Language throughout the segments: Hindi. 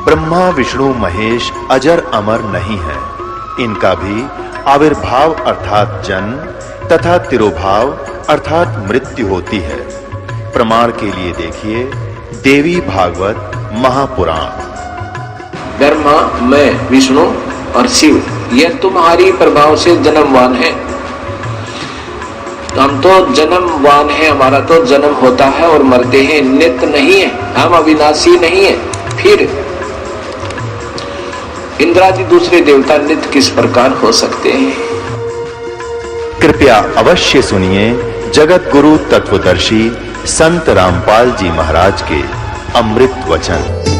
ब्रह्मा विष्णु महेश अजर अमर नहीं है। इनका भी आविर्भाव अर्थात जन्म तथा तिरोभाव अर्थात मृत्यु होती है। प्रमाण के लिए देखिए देवी भागवत महापुराण। ब्रह्मा, मैं, विष्णु और शिव ये तुम्हारी प्रभाव से जन्मवान है। हम तो जन्मवान है, हमारा तो जन्म होता है और मरते हैं, नित्य नहीं है, हम अविनाशी नहीं है। फिर इंद्रादि दूसरे देवता नित्य किस प्रकार हो सकते हैं? कृपया अवश्य सुनिए जगत गुरु तत्वदर्शी संत रामपाल जी महाराज के अमृत वचन।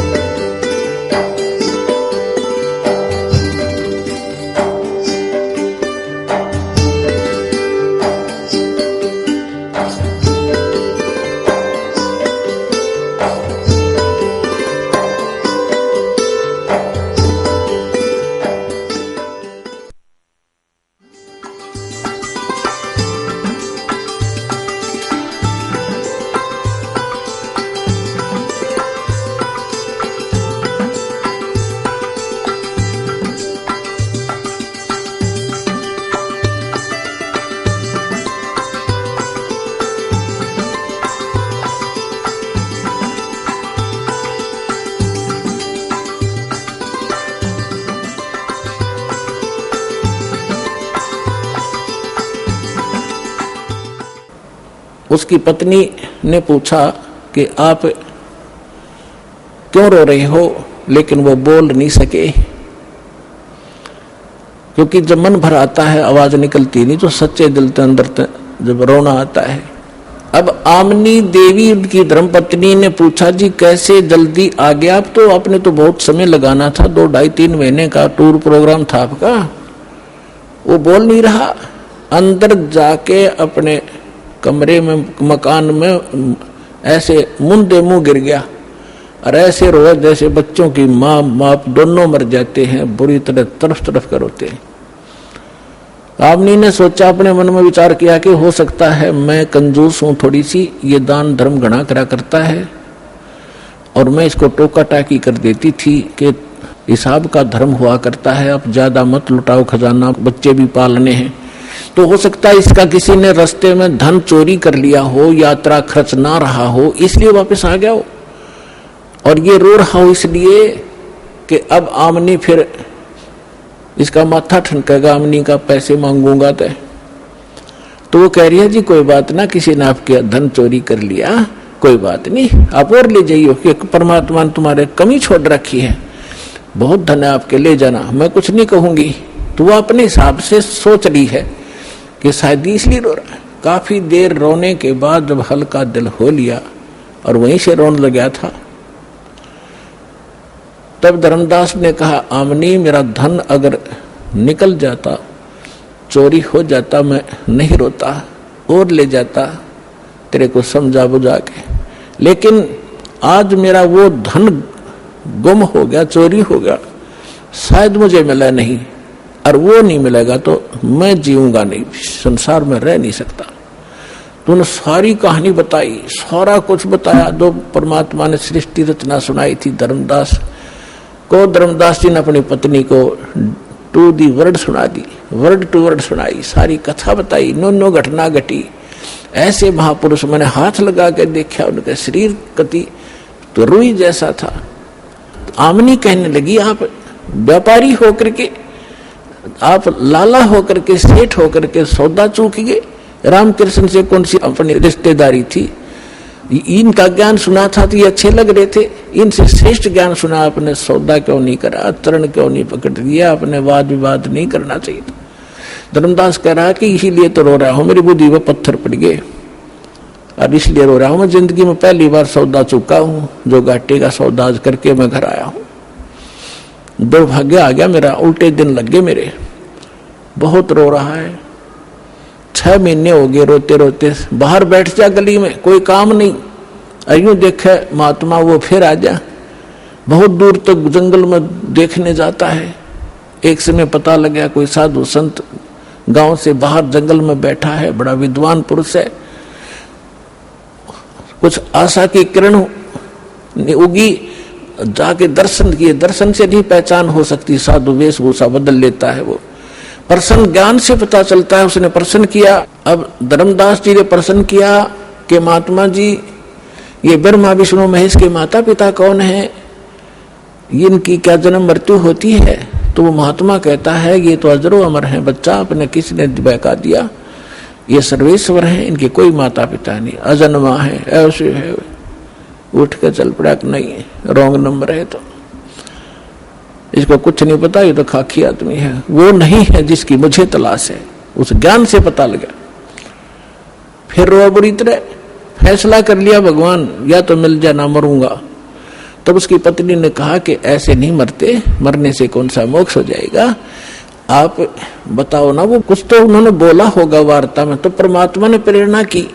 उसकी पत्नी ने पूछा कि आप क्यों रो रहे हो, लेकिन वो बोल नहीं सके क्योंकि जब मन भर आता है आवाज निकलती नहीं, तो सच्चे दिल के अंदर जब रोना आता है। अब आमनी देवी उनकी धर्मपत्नी ने पूछा, जी कैसे जल्दी आ गया? आप तो आपने तो बहुत समय लगाना था, 2 ढाई 3 महीने का टूर प्रोग्राम था आपका। वो बोल नहीं रहा, अंदर जाके अपने कमरे में मकान में ऐसे मुंदे मुंह गिर गया और ऐसे रोया जैसे बच्चों की माँ बाप दोनों मर जाते हैं, बुरी तरह तरफ कर रोते हैं। आमनी ने सोचा, अपने मन में विचार किया कि हो सकता है मैं कंजूस हूं थोड़ी सी, ये दान धर्म घना करा करता है और मैं इसको टोका टाकी कर देती थी कि हिसाब का धर्म हुआ करता है, अब ज्यादा मत लुटाओ खजाना, बच्चे भी पालने हैं। तो हो सकता है इसका किसी ने रास्ते में धन चोरी कर लिया हो, यात्रा खर्च ना रहा हो, इसलिए वापस आ गया हो, और ये रो रहा हो इसलिए कि अब आमनी फिर इसका माथा ठनकेगा, आमनी का पैसे मांगूंगा तो वो कह रही है, जी कोई बात ना, किसी ने आपके धन चोरी कर लिया, कोई बात नहीं, आप और ले जाइए कि परमात्मा ने तुम्हारे कमी छोड़ रखी है, बहुत धन है आपके, ले जाना, मैं कुछ नहीं कहूंगी। तो वो अपने हिसाब से सोच रही है कि शायद इसलिए रो रहा है। काफी देर रोने के बाद जब हल्का दिल हो लिया और वहीं से रोने लगा था, तब धर्मदास ने कहा, आमनी मेरा धन अगर निकल जाता, चोरी हो जाता, मैं नहीं रोता और ले जाता तेरे को समझा बुझा के, लेकिन आज मेरा वो धन गुम हो गया, चोरी हो गया, शायद मुझे मिला नहीं, और वो नहीं मिलेगा तो मैं जीऊंगा नहीं, संसार में रह नहीं सकता। तूने सारी कहानी बताई, सारा कुछ बताया, जो परमात्मा ने सृष्टि रचना सुनाई थी धर्मदास को। धर्मदास जी ने अपनी पत्नी को टू दी वर्ड सुना दी, वर्ड टू वर्ड सुनाई, सारी कथा बताई, नो घटना घटी। ऐसे महापुरुष मैंने हाथ लगा के देखा, उनके शरीर कति तो रुई जैसा था। आमनी कहने लगी, आप व्यापारी होकर के, आप लाला होकर के, सेठ होकर के सौदा चूक गए, रामकृष्ण से कौन सी अपनी रिश्तेदारी थी? इनका ज्ञान सुना था तो ये अच्छे लग रहे थे, इनसे श्रेष्ठ ज्ञान सुना, आपने सौदा क्यों नहीं करा, चरण क्यों नहीं पकड़ दिया, आपने वाद विवाद नहीं करना चाहिए था। धर्मदास कह रहा कि इसीलिए तो रो रहा हूं, मेरी बुद्धि में पत्थर पड़ गए और इसलिए रो रहा हूं। मैं जिंदगी में पहली बार सौदा चुका हूं, जो घाटे का सौदा करके मैं घर आया हूं। दुर्भाग्य आ गया मेरा, उल्टे दिन लग गए मेरे, बहुत रो रहा है, 6 महीने हो गए रोते रोते। बाहर बैठ जा गली में, कोई काम नहीं, अयूं देखे महात्मा वो फिर आ जा, बहुत दूर तक जंगल में देखने जाता है। एक समय पता लग गया कोई साधु संत गांव से बाहर जंगल में बैठा है, बड़ा विद्वान पुरुष है। कुछ आशा की किरण उगी, जाके दर्शन किए, दर्शन से नहीं पहचान हो सकती, साधु वेशभूषा बदल लेता है वो। प्रसन्न ज्ञान से पता चलता है उसने प्रश्न किया। अब धर्मदास जी ने प्रश्न किया कि महात्मा जी ये ब्रह्मा विष्णु महेश के माता पिता कौन है, इनकी क्या जन्म मृत्यु होती है? तो वो महात्मा कहता है ये तो अजरो अमर है बच्चा, अपने किसी ने बहका दिया, ये सर्वेश्वर है, इनके कोई माता पिता नहीं, अजन्मा है, ऐसे है। उठ के चल पड़ा कि नहीं रॉन्ग नंबर है, तो इसको कुछ नहीं पता, ये तो खाकी आदमी है, वो नहीं है जिसकी मुझे तलाश है। उस ज्ञान से पता लगा। फिर रो बुरी तरह फैसला कर लिया भगवान या तो मिल जा ना मरूंगा। तब उसकी पत्नी ने कहा कि ऐसे नहीं मरते, मरने से कौन सा मोक्ष हो जाएगा, आप बताओ ना। वो कुछ तो उन्होंने बोला होगा वार्ता में, तो परमात्मा ने प्रेरणा की,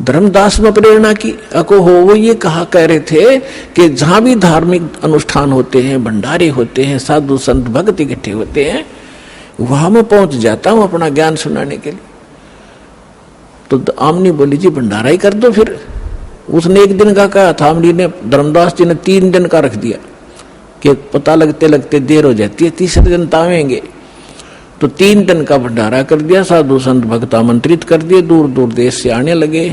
धर्मदास में प्रेरणा की। अको हो वो ये कह रहे थे कि जहां भी धार्मिक अनुष्ठान होते हैं, भंडारे होते हैं, साधु संत भक्त इकट्ठे होते हैं, वहां मैं पहुंच जाता हूं अपना ज्ञान सुनाने के लिए। तो आमनी बोली जी भंडारा ही कर दो फिर। उसने एक दिन का कहा था, आमनी ने, धर्मदास जी ने 3 दिन का रख दिया कि पता लगते लगते देर हो जाती है, तीसरे दिन तावेंगे। तो 3 दिन का भंडारा कर दिया, साधु संत भक्त आमंत्रित कर दिए, दूर दूर देश से आने लगे।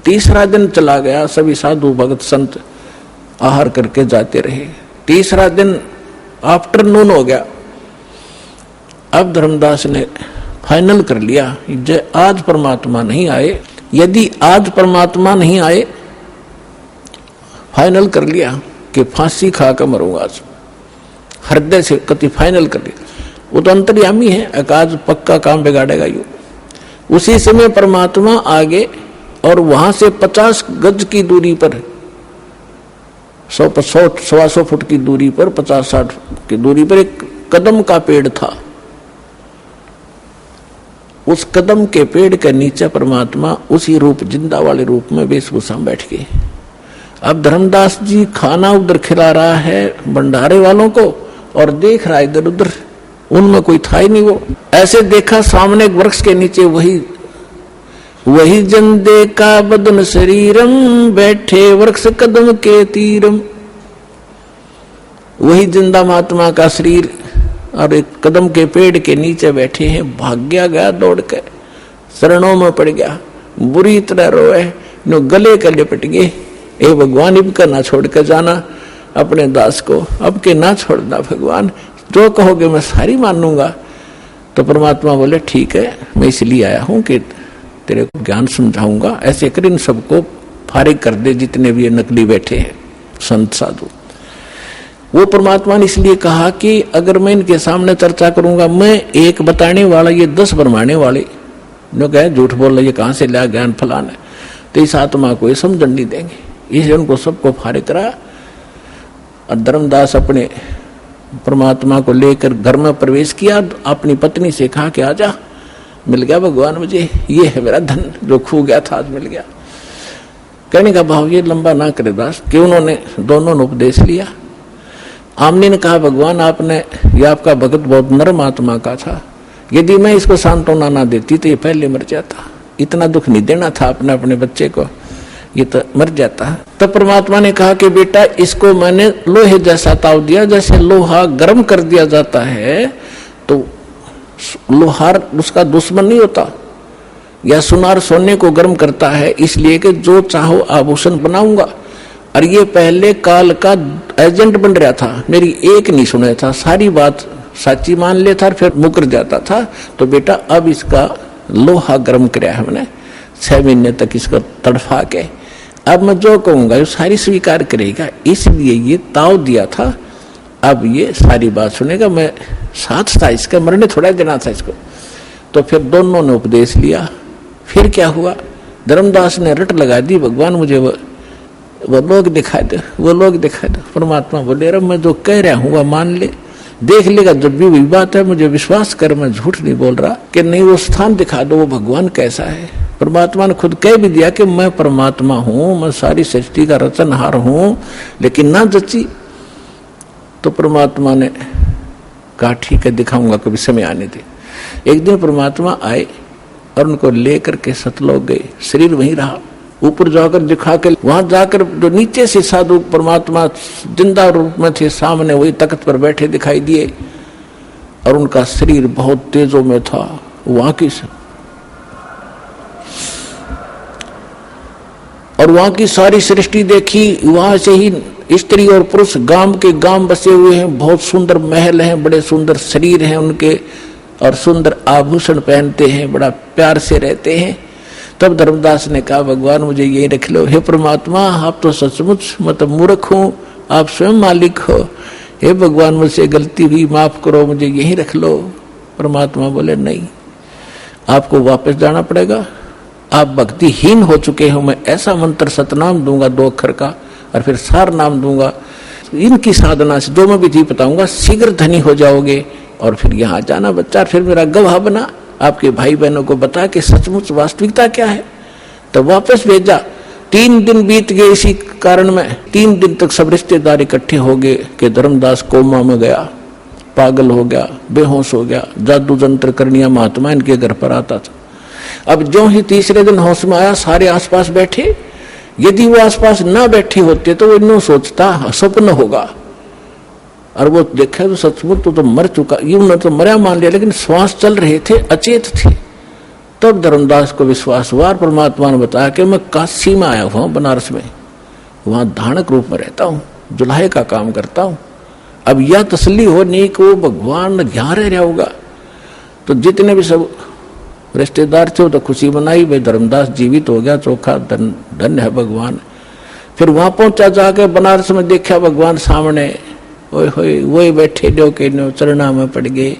तीसरा दिन चला गया, सभी साधु भक्त संत आहार करके जाते रहे। तीसरा दिन आफ्टरनून हो गया। अब धर्मदास ने फाइनल कर लिया, आज परमात्मा नहीं आए, यदि आज परमात्मा नहीं आए, फाइनल कर लिया कि फांसी खाकर मरूंगा आज, हृदय से कति फाइनल कर लिया। वो तो अंतर्यामी है, आज पक्का काम बिगाड़ेगा यू। उसी समय परमात्मा आगे और वहां से 50 गज की दूरी पर, 100-125 फुट की दूरी पर, 50-60 की दूरी पर एक कदम का पेड़ था। उस कदम के पेड़ के नीचे परमात्मा उसी रूप, जिंदा वाले रूप में वेशभूषा में बैठ गए। अब धर्मदास जी खाना उधर खिला रहा है भंडारे वालों को और देख रहा है इधर उधर, उनमें कोई था ही नहीं। वो ऐसे देखा सामने एक वृक्ष के नीचे वही जन देखा बदन शरीरम, बैठे वृक्ष कदम के तीरम। वही जिंदा महात्मा का शरीर और एक कदम के पेड़ के नीचे बैठे हैं। भाग्या गया दौड़ के, शरणों में पड़ गया, बुरी तरह रोए, नो गले के लिपट गए। ए भगवान इनका ना छोड़ के जाना अपने दास को, अब के ना छोड़ना भगवान, जो कहोगे मैं सारी मानूंगा। तो परमात्मा बोले ठीक है, मैं इसलिए आया हूं कि तेरे को ज्ञान समझाऊंगा, ऐसे कर इन सबको फारिग कर दे जितने भी नकली बैठे हैं संत साधु। वो परमात्मा ने इसलिए कहा कि अगर मैं इनके सामने चर्चा करूंगा, मैं एक बताने वाला, ये 10 भरमाने वाले जो कहे झूठ बोल रहे, ये कहां से लिया ज्ञान फलाना, तो इस आत्मा को ये समझण नहीं देंगे। इसलिए उनको सबको फारिग करा। और धर्मदास अपने परमात्मा को लेकर घर में प्रवेश किया, अपनी पत्नी से कहा कि आजा, मिल गया भगवान मुझे, ये है मेरा धन जो खो गया था, आज मिल गया। कहने का भाव ये लंबा ना करे दास, कि उन्होंने दोनों ने उपदेश लिया। आमनी ने कहा भगवान आपने, ये आपका भगत बहुत नरम आत्मा का था, यदि मैं इसको सांत्वना ना देती तो ये पहले मर जाता, इतना दुख नहीं देना था अपने बच्चे को, ये तो मर जाता। तब परमात्मा ने कहा कि बेटा इसको मैंने लोहे जैसा ताव दिया, जैसे लोहा गर्म कर दिया जाता है तो लोहार उसका दुश्मन नहीं होता, या सुनार सोने को गर्म करता है, इसलिए कि जो चाहो आभूषण बनाऊंगा। और ये पहले काल का एजेंट बन रहा था, मेरी एक नहीं सुना था, सारी बात सच्ची मान लेता और फिर मुकर जाता था। तो बेटा अब इसका लोहा गर्म कराया हमने 6 महीने तक इसको तड़फा के, अब मैं जो कहूंगा ये सारी स्वीकार करेगा, इसलिए ये ताव दिया था, अब ये सारी बात सुनेगा। मैं साथ था इसका, मरने थोड़ा देना था इसको। तो फिर दोनों ने उपदेश लिया। फिर क्या हुआ, धर्मदास ने रट लगा दी, भगवान मुझे वो लोग दिखा दो, वो लोग दिखा दो। परमात्मा बोले अरे मैं जो कह रहा हूँ वह मान ले, देख लेगा जब भी वही बात है, मुझे विश्वास कर, मैं झूठ नहीं बोल रहा, कि नहीं वो स्थान दिखा दो, वो भगवान कैसा है। परमात्मा ने खुद कह भी दिया कि मैं परमात्मा हूं, मैं सारी सृष्टि का रचनहार हूं, लेकिन ना जची। तो परमात्मा ने कहा ठीक है दिखाऊंगा, कभी समय आने दे। एक दिन परमात्मा आए और उनको लेकर के सतलोक गए, शरीर वहीं रहा। ऊपर जाकर दिखा के वहां जाकर जो नीचे से साधु परमात्मा जिंदा रूप में थे सामने वही तख्त पर बैठे दिखाई दिए और उनका शरीर बहुत तेजों में था। वहां की और वहां की सारी सृष्टि देखी। वहां से ही स्त्री और पुरुष गांव के गांव बसे हुए हैं, बहुत सुंदर महल हैं, बड़े सुंदर शरीर हैं उनके और सुंदर आभूषण पहनते हैं, बड़ा प्यार से रहते हैं। तब धर्मदास ने कहा भगवान मुझे यही रख लो। हे परमात्मा आप तो सचमुच मतलब मूर्ख हूं, आप स्वयं मालिक हो। हे भगवान मुझसे गलती हुई, माफ करो, मुझे यही रख लो। परमात्मा बोले नहीं, आपको वापस जाना पड़ेगा, आप भक्तिहीन हो चुके हो। मैं ऐसा मंत्र सतनाम दूंगा 2 अक्षर का और फिर सार नाम दूंगा, इनकी साधना से जो मैं विधि बताऊंगा शीघ्र धनी हो जाओगे और फिर यहाँ जाना बच्चा, फिर मेरा गवाह बना, आपके भाई बहनों को बता कि सचमुच वास्तविकता क्या है। तो वापस भेजा। 3 दिन बीत गए इसी कारण में। 3 दिन तक सब रिश्तेदार इकट्ठे हो गए कि धर्मदास कोमा में गया, पागल हो गया, बेहोश हो गया, जादू जंत्र करनिया महात्मा इनके घर पर आता था। अब जो ही तीसरे दिन होश में आया सारे आसपास बैठे। यदि वो आसपास ना बैठे होते तो वो इन सोचता स्वप्न होगा और वो देखा तो सचमुच तो मर चुका, यूं तो मरा मान लिया लेकिन श्वास चल रहे थे, अचेत थे। तब धर्मदास को विश्वास हुआ। परमात्मा ने बताया कि मैं काशी में आया हुआ हूं, बनारस में, वहां धानक रूप में रहता हूं, जुल्हे का काम करता हूं। अब यह तसल्ली हो नहीं कि वो भगवान यहाँ रह रहा होगा। तो जितने भी सब रिश्तेदार थे वो तो खुशी मनाई, भाई धर्मदास जीवित हो गया, चोखा धन्य है भगवान। फिर वहां पहुंचा, जाके बनारस में देखा भगवान सामने, वही बैठे जो के चरणा में पड़ गए।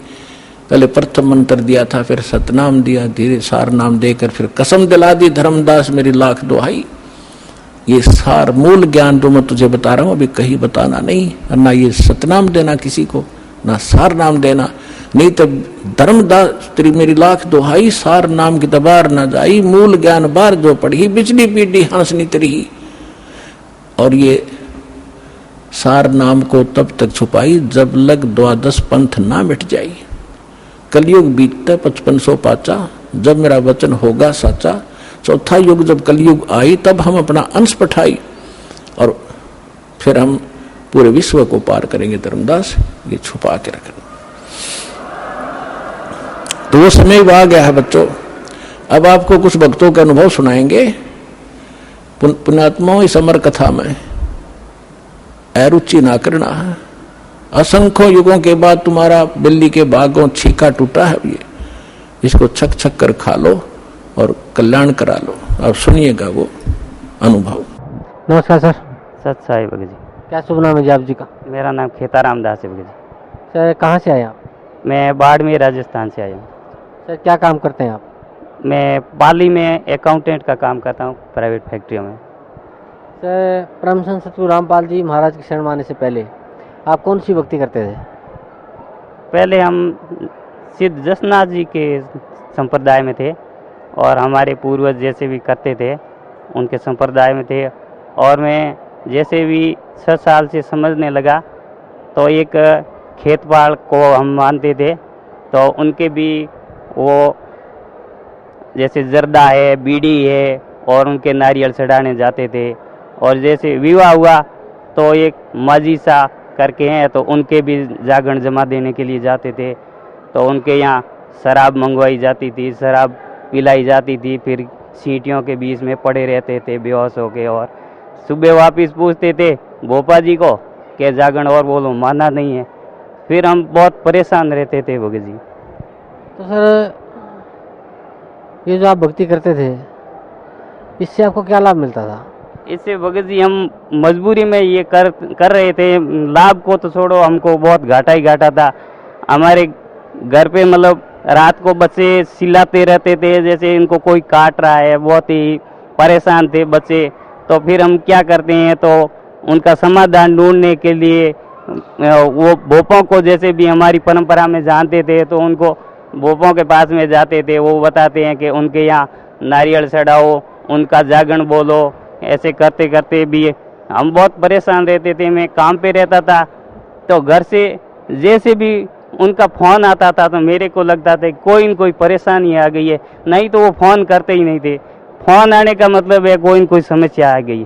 पहले प्रथम मंत्र दिया था, फिर सतनाम दिया, धीरे सार नाम देकर फिर कसम दिला दी, धर्मदास मेरी लाख दुहाई, ये सार मूल ज्ञान जो मैं तुझे बता रहा हूं अभी कहीं बताना नहीं, और ना ये सतनाम देना किसी को, ना सार नाम देना, नहीं तो धर्मदास तेरी मेरी लाख दुहाई, सार नाम की दबार ना जाई, मूल ज्ञान बार जो पढ़ी, बिजली पीढ़ी हंसनी तरी। और ये सार नाम को तब तक छुपाई जब लग 12 पंथ ना मिट जाई। कलयुग बीतता 5500 पाचा, जब मेरा वचन होगा साचा। चौथा युग जब कलयुग आई तब हम अपना अंश पठाई और फिर हम पूरे विश्व को पार करेंगे। धर्मदास ये छुपा के रखना। तो वो समय आ गया है बच्चों। अब आपको कुछ भक्तों के अनुभव सुनाएंगे। पुण्यात्माओं इस अमर कथा में अरुचि ना करना है। असंख्य युगों के बाद तुम्हारा बिल्ली के बागों छीका टूटा है, ये इसको छक छक कर खा लो और कल्याण करा लो। अब सुनिएगा वो अनुभव। नमस्कार सर। सत साई भगत जी। क्या शुभ नाम है जी आप जी का? मेरा नाम खेताराम दास है भगत जी। सर कहाँ से आए आप? मैं बाड़मेर राजस्थान से आया हूँ। सर क्या काम करते हैं आप? मैं पाली में अकाउंटेंट का काम करता हूँ, प्राइवेट फैक्ट्रियों में। सर परम संत सतगुरु रामपाल जी महाराज की शरण आने से पहले आप कौन सी भक्ति करते थे? पहले हम सिद्ध जसनाथ जी के संप्रदाय में थे और हमारे पूर्वज जैसे भी करते थे उनके संप्रदाय में थे। और मैं जैसे भी 6 साल से समझने लगा तो एक खेतपाल को हम मानते थे, तो उनके भी वो जैसे जर्दा है, बीड़ी है और उनके नारियल चढ़ाने जाते थे। और जैसे विवाह हुआ तो एक माजी सा करके हैं, तो उनके भी जागरण जमा देने के लिए जाते थे। तो उनके यहाँ शराब मंगवाई जाती थी, शराब पिलाई जाती थी, फिर सीटियों के बीच में पड़े रहते थे बेहोश होके। और सुबह वापस पूछते थे भोपा जी को कि जागरण और बोलो, माना नहीं है। फिर हम बहुत परेशान रहते थे भगत जी। तो सर ये जो आप भक्ति करते थे इससे आपको क्या लाभ मिलता था? इससे भगत जी हम मजबूरी में ये कर रहे थे। लाभ को तो छोड़ो, हमको बहुत घाटा ही घाटा था। हमारे घर पे मतलब रात को बच्चे चिल्लाते रहते थे जैसे इनको कोई काट रहा है, बहुत ही परेशान थे बच्चे। तो फिर हम क्या करते हैं, तो उनका समाधान ढूंढने के लिए वो भोपों को जैसे भी हमारी परंपरा में जानते थे तो उनको भोपों के पास में जाते थे। वो बताते हैं कि उनके यहाँ नारियल चढ़ाओ, उनका जागरण बोलो। ऐसे करते करते भी हम बहुत परेशान रहते थे। मैं काम पे रहता था तो घर से जैसे भी उनका फ़ोन आता था तो मेरे को लगता था कोई न कोई परेशानी आ गई है, नहीं तो वो फ़ोन करते ही नहीं थे। फोन आने का मतलब है कोई न कोई समस्या आ गई,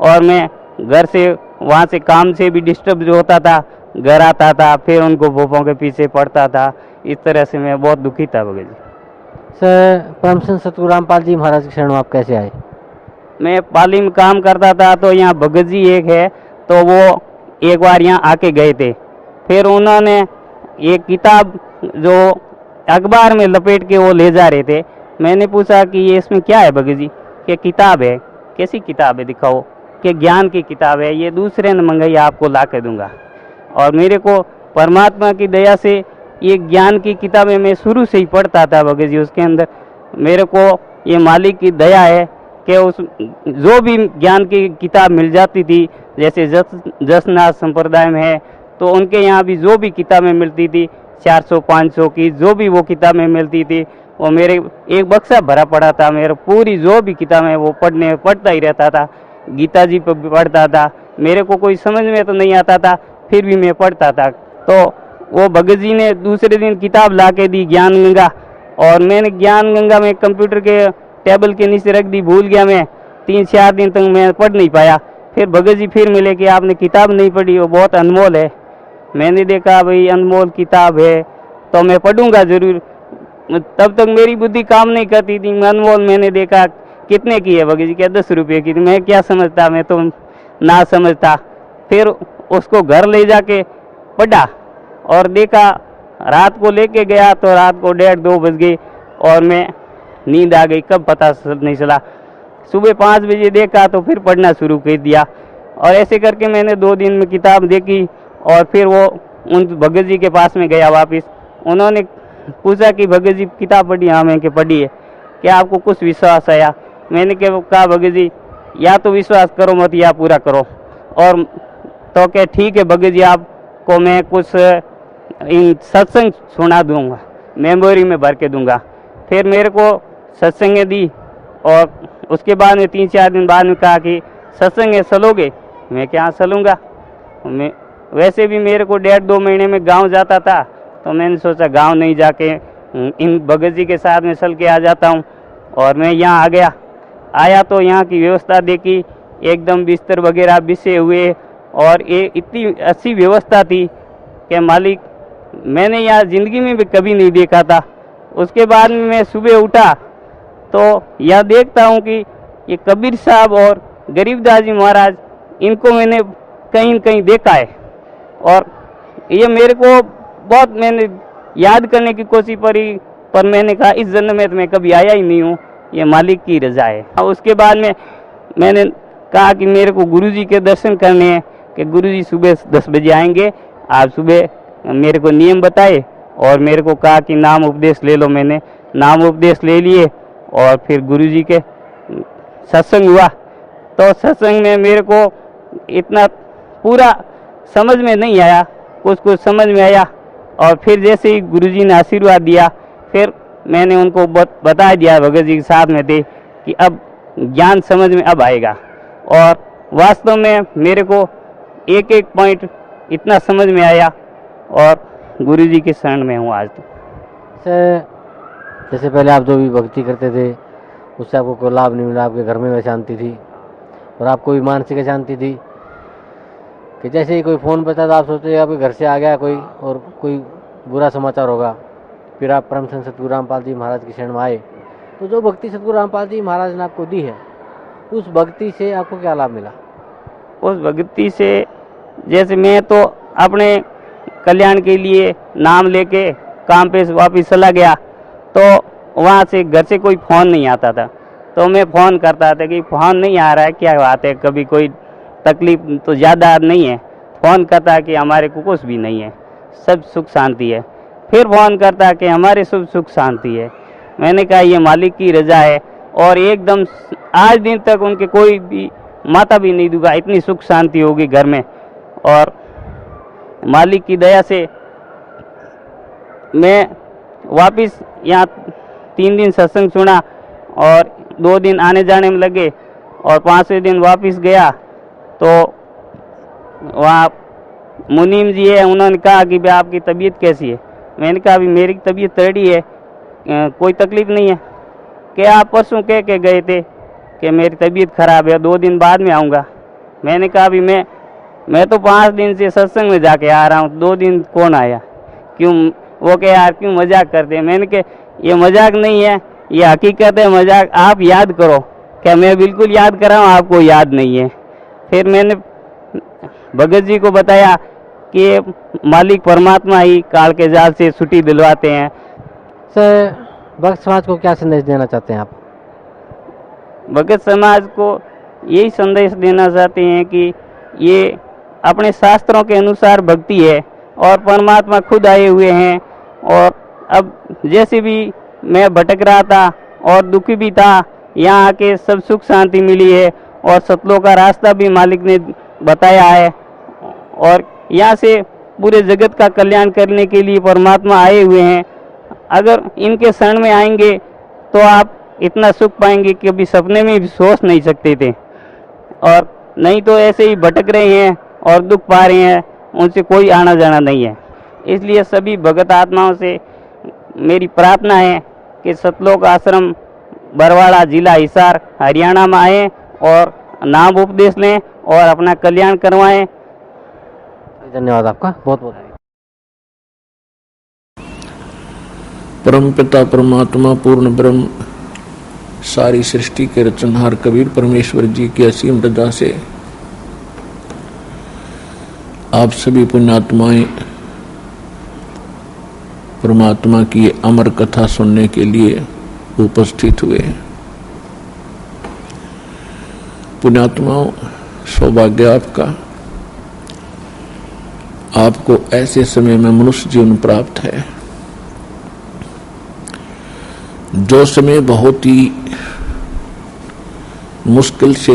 और मैं घर से वहाँ से काम से भी डिस्टर्ब जो होता था, घर आता था फिर उनको भूपों के पीछे पड़ता था। इस तरह से मैं बहुत दुखी था भगत जी। सर परम संत सतगुरु रामपाल जी महाराज की शरण में आप कैसे आए? मैं पाली में काम करता था, तो यहाँ भगत जी एक है, तो वो एक बार यहाँ आके गए थे। फिर उन्होंने एक किताब जो अखबार में लपेट के वो ले जा रहे थे। मैंने पूछा कि ये इसमें क्या है भगत जी? कि किताब है। कैसी किताब है दिखाओ? कि ज्ञान की किताब है, ये दूसरे ने मंगाई, आपको ला के दूंगा। और मेरे को परमात्मा की दया से ये ज्ञान की किताबें मैं शुरू से ही पढ़ता था भगत जी। उसके अंदर मेरे को ये मालिक की दया है कि उस जो भी ज्ञान की किताब मिल जाती थी, जैसे जसनाथ संप्रदाय में है तो उनके यहाँ भी जो भी किताबें मिलती थी 400-500 की जो भी वो किताबें मिलती थी, वो मेरे एक बक्सा भरा पड़ा था। मेरा पूरी जो भी किताबें वो पढ़ता ही रहता था। गीता जी पर भी पढ़ता था। मेरे को कोई समझ में तो नहीं आता था, फिर भी मैं पढ़ता था। तो वो भगत जी ने दूसरे दिन किताब ला के दी ज्ञान गंगा, और मैंने ज्ञान गंगा में कंप्यूटर के टेबल के नीचे रख दी, भूल गया मैं। 3-4 दिन तक मैं पढ़ नहीं पाया। फिर भगत जी फिर मिले कि आपने किताब नहीं पढ़ी, वो बहुत अनमोल है। मैंने देखा भाई अनमोल किताब है तो मैं पढ़ूंगा जरूर। तब तक मेरी बुद्धि काम नहीं करती थी। अनमोल मैंने देखा कितने की है भगत जी? क्या 10 रुपये की थी। मैं क्या समझता, मैं तो ना समझता। फिर उसको घर ले जाके पढ़ा और देखा, रात को लेके गया तो रात को 1:30-2 बज गए और मैं नींद आ गई, कब पता नहीं चला। सुबह 5 बजे देखा तो फिर पढ़ना शुरू कर दिया, और ऐसे करके मैंने 2 दिन में किताब देखी। और फिर वो उन भगत जी के पास में गया वापस। उन्होंने पूछा कि भगत जी किताब पढ़ी? हाँ मैं पढ़ी है। क्या आपको कुछ विश्वास आया? मैंने कहा भगत जी या तो विश्वास करो मत या पूरा करो। और तो क्या ठीक है भगत जी, आपको मैं कुछ इन सत्संग सुना दूंगा, मेमोरी में भर के दूंगा। फिर मेरे को सत्संग दी, और उसके बाद में 3-4 दिन बाद में कहा कि सत्संग चलोगे? मैं क्या चलूँगा। मैं वैसे भी मेरे को 1.5-2 महीने में गांव जाता था, तो मैंने सोचा गांव नहीं जाके इन भगत जी के साथ में चल के आ जाता हूँ। और मैं यहाँ आया तो यहाँ की व्यवस्था देखी, एकदम बिस्तर वगैरह बिछे हुए, और ये इतनी अच्छी व्यवस्था थी कि मालिक मैंने यहाँ ज़िंदगी में भी कभी नहीं देखा था। उसके बाद में मैं सुबह उठा तो यह देखता हूँ कि ये कबीर साहब और गरीबदास जी महाराज, इनको मैंने कहीं न कहीं देखा है। और ये मेरे को बहुत मैंने याद करने की कोशिश करी, पर मैंने कहा इस जन्म में तो मैं कभी आया ही नहीं हूँ, ये मालिक की रजा है। और उसके बाद में मैंने कहा कि मेरे को गुरुजी के दर्शन करने हैं, कि गुरुजी सुबह 10 बजे आएंगे। आप सुबह मेरे को नियम बताए और मेरे को कहा कि नाम उपदेश ले लो। मैंने नाम उपदेश ले लिए, और फिर गुरुजी के सत्संग हुआ। तो सत्संग में मेरे को इतना पूरा समझ में नहीं आया, कुछ समझ में आया। और फिर जैसे ही गुरुजी ने आशीर्वाद दिया, फिर मैंने उनको बता दिया, भगत जी के साथ में थे, कि अब ज्ञान समझ में अब आएगा। और वास्तव में मेरे को एक पॉइंट इतना समझ में आया, और गुरुजी के शरण में हूँ आज। तो सर जैसे पहले आप जो भी भक्ति करते थे उससे आपको कोई लाभ नहीं मिला, आपके घर में वह शांति थी, और आपको भी मानसिक शांति थी कि जैसे ही कोई फ़ोन बता तो आप सोचते आपके घर से आ गया कोई, और कोई बुरा समाचार होगा। फिर आप परम संत सतगुरु रामपाल जी महाराज की शरण में आए, तो जो भक्ति सतगुरु रामपाल जी महाराज ने आपको दी है, उस भक्ति से आपको क्या लाभ मिला? उस भक्ति से जैसे मैं तो अपने कल्याण के लिए नाम लेके काम पे वापस चला गया, तो वहाँ से घर से कोई फ़ोन नहीं आता था। तो मैं फ़ोन करता था कि फ़ोन नहीं आ रहा है, क्या बात है, कभी कोई तकलीफ तो ज़्यादा नहीं है। फ़ोन करता कि हमारे को कुछ भी नहीं है, सब सुख शांति है। फिर फ़ोन करता कि हमारे सब सुख शांति है। मैंने कहा ये मालिक की रजा है, और एकदम आज दिन तक उनके कोई भी माता भी नहीं दूंगा, इतनी सुख शांति होगी घर में। और मालिक की दया से मैं वापस यहाँ 3 दिन सत्संग सुना, और 2 दिन आने जाने में लगे, और 5वें दिन वापस गया तो वहाँ मुनीम जी है, उन्होंने कहा कि भाई आपकी तबीयत कैसी है? मैंने कहा अभी मेरी तबीयत रेडी है, कोई तकलीफ नहीं है। कि आप परसों कह के गए थे कि मेरी तबीयत खराब है, 2 दिन बाद में आऊँगा। मैंने कहा अभी मैं तो 5 दिन से सत्संग में जाके आ रहा हूँ, 2 दिन कौन आया? क्यों? वो कहे यार क्यों मजाक करते हैं? मैंने कहा ये मजाक नहीं है, ये हकीकत है। मजाक आप याद करो। क्या मैं बिल्कुल याद कर रहा हूँ, आपको याद नहीं है। फिर मैंने भगत जी को बताया कि मालिक परमात्मा ही काल के जाल से छुट्टी दिलवाते हैं। सर, भक्त समाज को क्या संदेश देना चाहते हैं आप? भगत समाज को यही संदेश देना चाहते हैं कि ये अपने शास्त्रों के अनुसार भक्ति है और परमात्मा खुद आए हुए हैं। और अब जैसे भी मैं भटक रहा था और दुखी भी था, यहाँ आके सब सुख शांति मिली है और सतलों का रास्ता भी मालिक ने बताया है। और यहाँ से पूरे जगत का कल्याण करने के लिए परमात्मा आए हुए हैं। अगर इनके शरण में आएंगे तो आप इतना सुख पाएंगे कि अभी सपने में भी सोच नहीं सकते थे। और नहीं तो ऐसे ही भटक रहे हैं और दुख पा रहे हैं, उनसे कोई आना जाना नहीं है। इसलिए सभी भगत आत्माओं से मेरी प्रार्थना है कि सतलोक आश्रम बरवाड़ा, जिला हिसार, हरियाणा में आएँ और नाम उपदेश लें और अपना कल्याण करवाएं। धन्यवाद आपका, बहुत बहुत। परमपिता परमात्मा पूर्ण ब्रह्म सारी सृष्टि के रचनहार कबीर परमेश्वर जी की असीम रजा से आप सभी पुण्यात्माएं परमात्मा की अमर कथा सुनने के लिए उपस्थित हुए हैं। पुण्यात्माओं, सौभाग्य आपका, आपको ऐसे समय में मनुष्य जीवन प्राप्त है जो समय बहुत ही मुश्किल से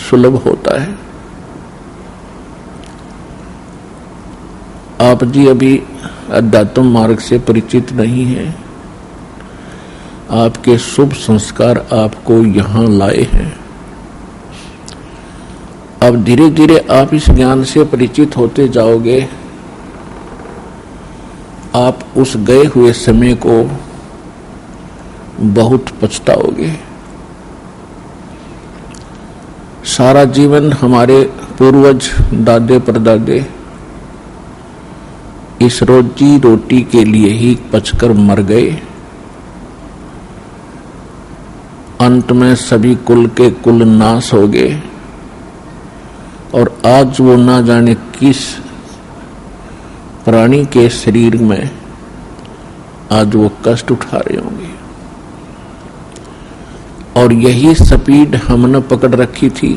सुलभ होता है। आप जी अभी अध्यात्म मार्ग से परिचित नहीं हैं। आपके शुभ संस्कार आपको यहां लाए हैं। अब धीरे धीरे आप इस ज्ञान से परिचित होते जाओगे। आप उस गए हुए समय को बहुत पछताओगे। सारा जीवन हमारे पूर्वज दादे परदादे इस रोजी रोटी के लिए ही पचकर मर गए। अंत में सभी कुल के कुल नाश हो गए और आज वो ना जाने किस प्राणी के शरीर में आज वो कष्ट उठा रहे होंगे। और यही स्पीड हमने पकड़ रखी थी,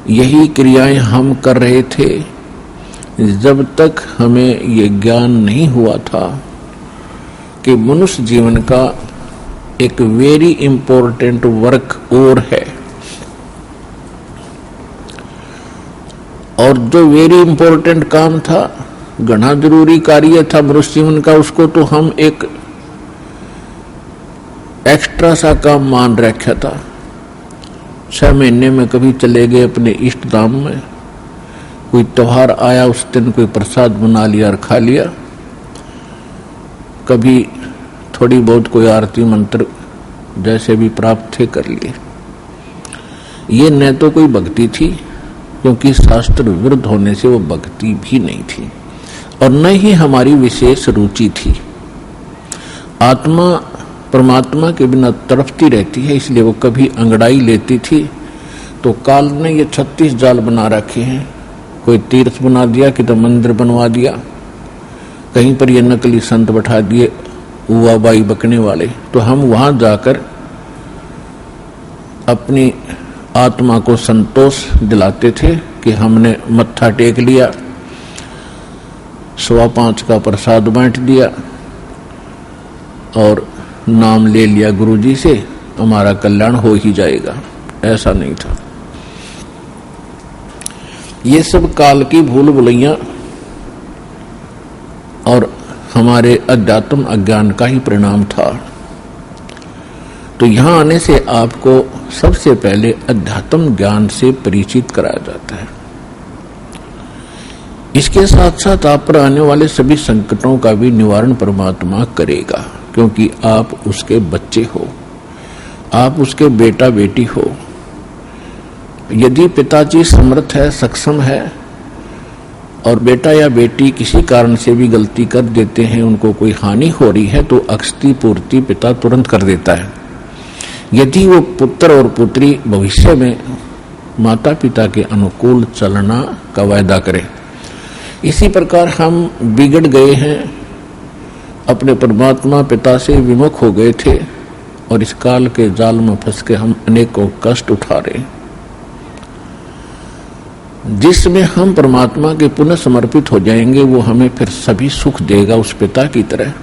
यही क्रियाएं हम कर रहे थे जब तक हमें ये ज्ञान नहीं हुआ था कि मनुष्य जीवन का एक वेरी इंपॉर्टेंट वर्क और है। और जो वेरी इंपॉर्टेंट काम था, घना जरूरी कार्य था मनुष्य जीवन का, उसको तो हम एक एक्स्ट्रा सा काम मान रखा था। 6 महीने में कभी चले गए अपने इष्ट धाम में, कोई त्योहार आया उस दिन कोई प्रसाद बना लिया और खा लिया, कभी थोड़ी बहुत कोई आरती मंत्र जैसे भी प्राप्त थे कर लिए। ये न तो कोई भक्ति थी, क्योंकि शास्त्र विरुद्ध होने से वो भक्ति भी नहीं थी, और न ही हमारी विशेष रुचि थी। आत्मा परमात्मा के बिना तड़पती रहती है, इसलिए वो कभी अंगड़ाई लेती थी तो काल ने ये 36 जाल बना रखे हैं। कोई तीर्थ बना दिया, कि तो मंदिर बनवा दिया, कहीं पर ये नकली संत बैठा दिए उवा बाई बकने वाले, तो हम वहां जाकर अपनी आत्मा को संतोष दिलाते थे कि हमने मत्था टेक लिया, 5:15 का प्रसाद बांट दिया और नाम ले लिया गुरुजी से, हमारा कल्याण हो ही जाएगा। ऐसा नहीं था। ये सब काल की भूल भुलैया और हमारे अध्यात्म अज्ञान का ही परिणाम था। तो यहां आने से आपको सबसे पहले अध्यात्म ज्ञान से परिचित कराया जाता है। इसके साथ साथ आप पर आने वाले सभी संकटों का भी निवारण परमात्मा करेगा, क्योंकि आप उसके बच्चे हो। आप उसके बेटा बेटी हो। यदि पिताजी समर्थ है, सक्षम है, और बेटा या बेटी किसी कारण से भी गलती कर देते हैं, उनको कोई हानि हो रही है, तो अक्षति पूर्ति पिता तुरंत कर देता है। यदि वो पुत्र और पुत्री भविष्य में माता पिता के अनुकूल चलना का वायदा करें। इसी प्रकार हम बिगड़ गए हैं, अपने परमात्मा पिता से विमुख हो गए थे, और इस काल के जाल में फंस के हम अनेकों कष्ट उठा रहे हैं। जिसमें हम परमात्मा के पुनः समर्पित हो जाएंगे, वो हमें फिर सभी सुख देगा, उस पिता की तरह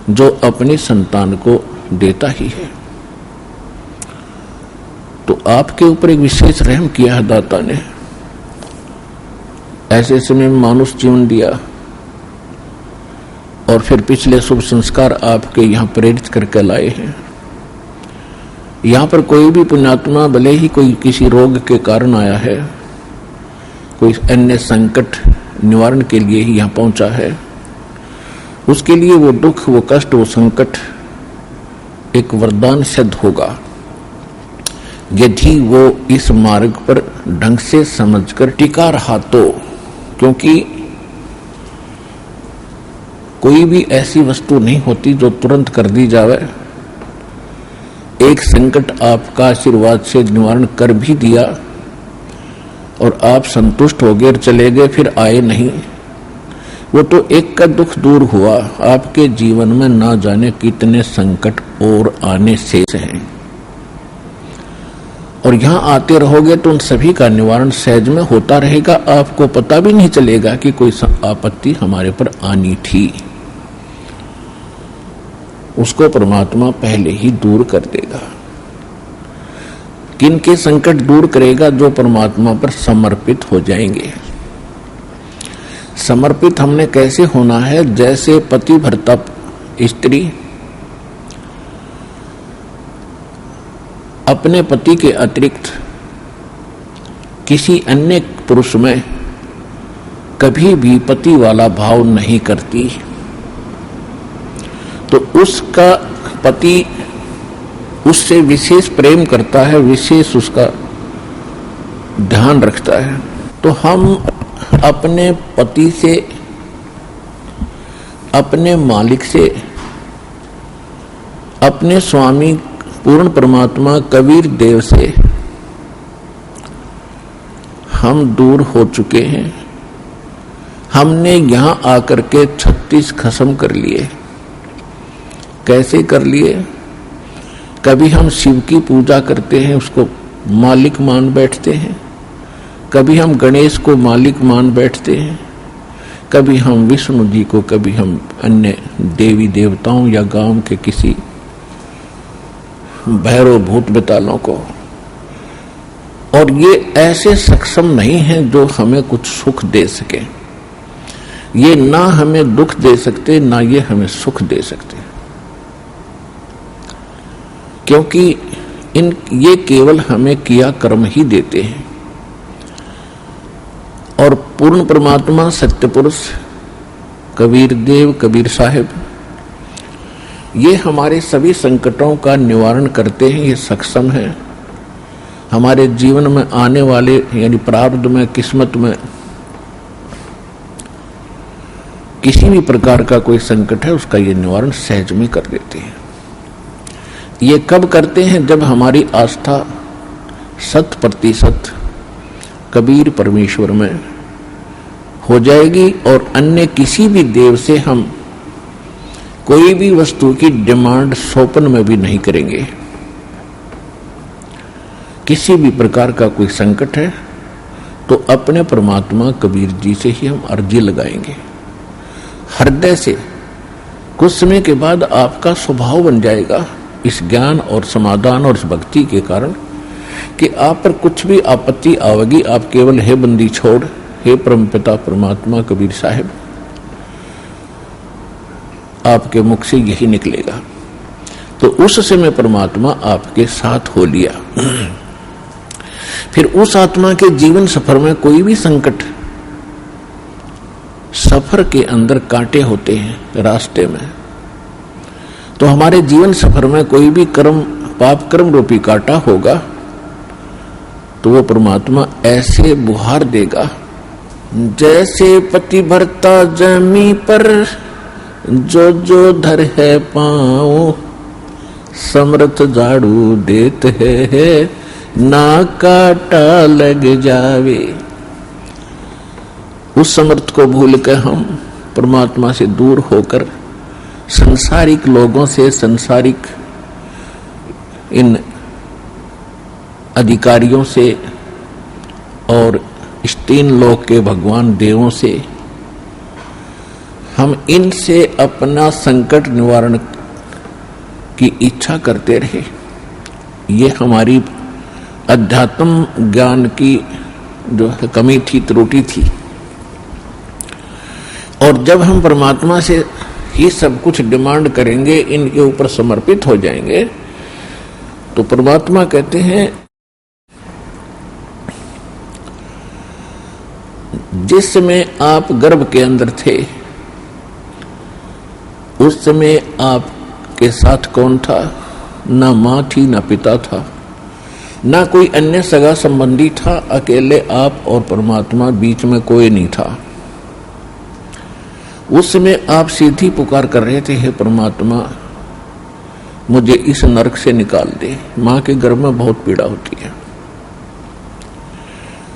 जो अपनी संतान को देता ही है। तो आपके ऊपर एक विशेष रहम किया है दाता ने, ऐसे समय में मानुष जीवन दिया, और फिर पिछले शुभ संस्कार आपके यहाँ प्रेरित करके लाए हैं। यहाँ पर कोई भी पुण्यात्मा भले ही कोई किसी रोग के कारण आया है, कोई अन्य संकट निवारण के लिए ही यहाँ पहुंचा है, उसके लिए वो दुख, वो कष्ट, वो संकट एक वरदान सिद्ध होगा यदि वो इस मार्ग पर ढंग से समझकर टिका रहा तो। क्योंकि कोई भी ऐसी वस्तु नहीं होती जो तुरंत कर दी जावे। एक संकट आपका आशीर्वाद से निवारण कर भी दिया और आप संतुष्ट हो गए और चले गए, फिर आए नहीं, वो तो एक का दुख दूर हुआ। आपके जीवन में ना जाने कितने संकट और आने शेष हैं, और यहां आते रहोगे तो उन सभी का निवारण सहज में होता रहेगा। आपको पता भी नहीं चलेगा कि कोई आपत्ति हमारे पर आनी थी, उसको परमात्मा पहले ही दूर कर देगा। किनके संकट दूर करेगा? जो परमात्मा पर समर्पित हो जाएंगे। समर्पित हमने कैसे होना है? जैसे पति भरता स्त्री अपने पति के अतिरिक्त किसी अन्य पुरुष में कभी भी पति वाला भाव नहीं करती, तो उसका पति उससे विशेष प्रेम करता है, विशेष उसका ध्यान रखता है। तो हम अपने पति से, अपने मालिक से, अपने स्वामी पूर्ण परमात्मा कबीर देव से हम दूर हो चुके हैं। हमने यहां आकर के 36 खसम कर लिए। कैसे कर लिए? कभी हम शिव की पूजा करते हैं, उसको मालिक मान बैठते हैं, कभी हम गणेश को मालिक मान बैठते हैं, कभी हम विष्णु जी को, कभी हम अन्य देवी देवताओं या गांव के किसी भैरव भूत बेतालों को। और ये ऐसे सक्षम नहीं हैं जो हमें कुछ सुख दे सके। ये ना हमें दुख दे सकते, ना ये हमें सुख दे सकते, क्योंकि ये केवल हमें किया कर्म ही देते हैं। और पूर्ण परमात्मा सत्य पुरुष कबीर देव, कबीर साहिब, ये हमारे सभी संकटों का निवारण करते हैं। ये सक्षम है। हमारे जीवन में आने वाले यानी प्रारब्ध में, किस्मत में किसी भी प्रकार का कोई संकट है, उसका ये निवारण सहज में कर देते हैं। ये कब करते हैं? जब हमारी आस्था 100% कबीर परमेश्वर में हो जाएगी और अन्य किसी भी देव से हम कोई भी वस्तु की डिमांड स्वप्न में भी नहीं करेंगे। किसी भी प्रकार का कोई संकट है तो अपने परमात्मा कबीर जी से ही हम अर्जी लगाएंगे हृदय से। कुछ समय के बाद आपका स्वभाव बन जाएगा इस ज्ञान और समाधान और इस भक्ति के कारण कि आप पर कुछ भी आपत्ति आवेगी, आप केवल हे बंदी छोड़, हे परमपिता परमात्मा कबीर साहिब, आपके मुख से यही निकलेगा। तो उस समय परमात्मा आपके साथ हो लिया। फिर उस आत्मा के जीवन सफर में कोई भी संकट, सफर के अंदर कांटे होते हैं रास्ते में, तो हमारे जीवन सफर में कोई भी कर्म पाप कर्म रूपी कांटा होगा तो वो परमात्मा ऐसे बुहार देगा जैसे पति भरता जमी पर जो जो धर है पाँव, समर्थ झाड़ू देते है ना काटा लग जावे। उस समर्थ को भूल कर हम परमात्मा से दूर होकर संसारिक लोगों से, संसारिक इन अधिकारियों से और इस तीन लोक के भगवान देवों से हम इनसे अपना संकट निवारण की इच्छा करते रहे। ये हमारी अध्यात्म ज्ञान की जो है कमी थी, त्रुटि थी। और जब हम परमात्मा से ही सब कुछ डिमांड करेंगे, इनके ऊपर समर्पित हो जाएंगे, तो परमात्मा कहते हैं जिस समय आप गर्भ के अंदर थे उस समय आपके साथ कौन था? ना माँ थी, ना पिता था, ना कोई अन्य सगा संबंधी था। अकेले आप और परमात्मा, बीच में कोई नहीं था। उस समय आप सीधी पुकार कर रहे थे, हे परमात्मा मुझे इस नरक से निकाल दे। माँ के गर्भ में बहुत पीड़ा होती है।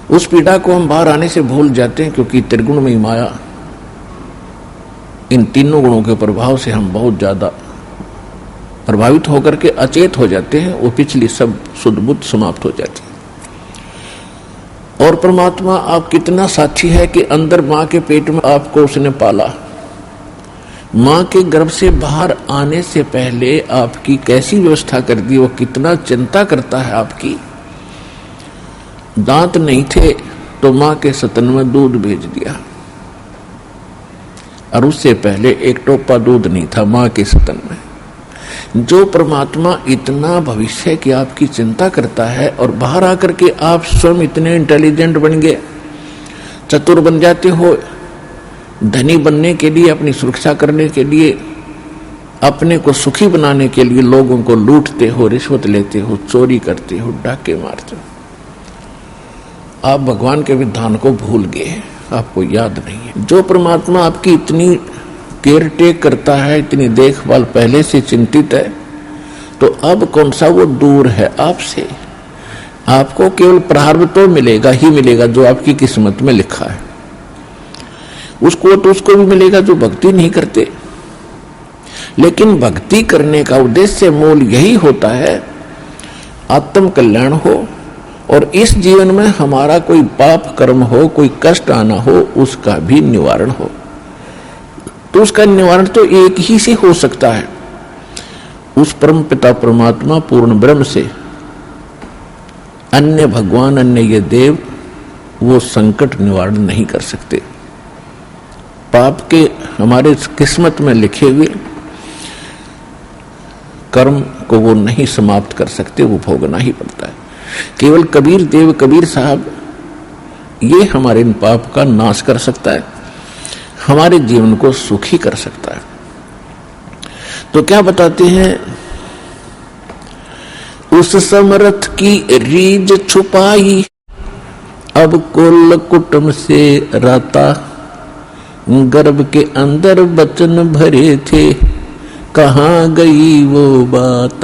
उस पीड़ा को हम बाहर आने से भूल जाते हैं, क्योंकि त्रिगुण में माया, इन तीनों गुणों के प्रभाव से हम बहुत ज्यादा प्रभावित होकर के अचेत हो जाते हैं। वो पिछली सब शुद्ध बुद्ध समाप्त हो जाती है। और परमात्मा आप कितना साक्षी है कि अंदर माँ के पेट में आपको उसने पाला। माँ के गर्भ से बाहर आने से पहले आपकी कैसी व्यवस्था कर दी, वो कितना चिंता करता है आपकी। दांत नहीं थे तो माँ के स्तन में दूध भेज दिया, और उससे पहले एक टोपा दूध नहीं था माँ के स्तन में। जो परमात्मा इतना भविष्य की आपकी चिंता करता है, और बाहर आकर के आप स्वयं इतने इंटेलिजेंट बन गए, चतुर बन जाते हो, धनी बनने के लिए, अपनी सुरक्षा करने के लिए, अपने को सुखी बनाने के लिए लोगों को लूटते हो, रिश्वत लेते हो, चोरी करते हो, डाके मारते हो। आप भगवान के विधान को भूल गए, आपको याद नहीं है। जो परमात्मा आपकी इतनी केयर टेक करता है, इतनी देखभाल पहले से चिंतित है, तो अब कौन सा वो दूर है आपसे। आपको केवल प्रारब्ध तो मिलेगा ही मिलेगा जो आपकी किस्मत में लिखा है। उसको तो उसको भी मिलेगा जो भक्ति नहीं करते। लेकिन भक्ति करने का उद्देश्य मूल यही होता है आत्म कल्याण हो, और इस जीवन में हमारा कोई पाप कर्म हो, कोई कष्ट आना हो, उसका भी निवारण हो। तो उसका निवारण तो एक ही से हो सकता है, उस परम पिता परमात्मा पूर्ण ब्रह्म से। अन्य भगवान, अन्य ये देव वो संकट निवारण नहीं कर सकते। पाप के हमारे किस्मत में लिखे हुए कर्म को वो नहीं समाप्त कर सकते, वो भोगना ही पड़ता है। केवल कबीर देव, कबीर साहब, ये हमारे इन पाप का नाश कर सकता है, हमारे जीवन को सुखी कर सकता है। तो क्या बताते हैं, उस समर्थ की रीझ छुपाई, अब कुल कुटुंब से राता, गर्भ के अंदर बचन भरे थे, कहाँ गई वो बात।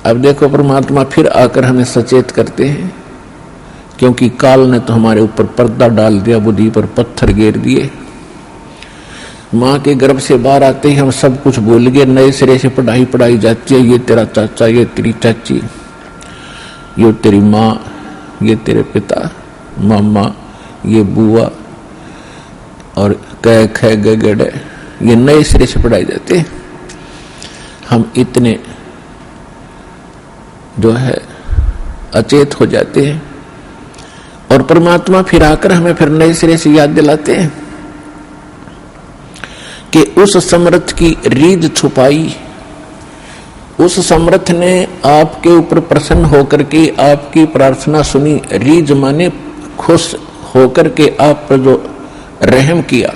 अब देखो परमात्मा फिर आकर हमें सचेत करते हैं, क्योंकि काल ने तो हमारे ऊपर पर्दा डाल दिया, बुद्धि पर पत्थर गिर दिए। माँ के गर्भ से बाहर आते ही हम सब कुछ भूल गए, नए सिरे से पढ़ाई जाती है। ये तेरा चाचा, ये तेरी चाची, ये तेरी माँ, ये तेरे पिता, मामा, ये बुआ, और कै खे गड़े, ये नए सिरे से पढ़ाई जाते हैं। हम इतने जो है अचेत हो जाते हैं, और परमात्मा फिर आकर हमें फिर नए सिरे से याद दिलाते हैं कि उस समर्थ की रीझ छुपाई। उस समर्थ ने आपके ऊपर प्रसन्न होकर के आपकी प्रार्थना सुनी। रीझ माने खुश होकर के आप पर जो रहम किया,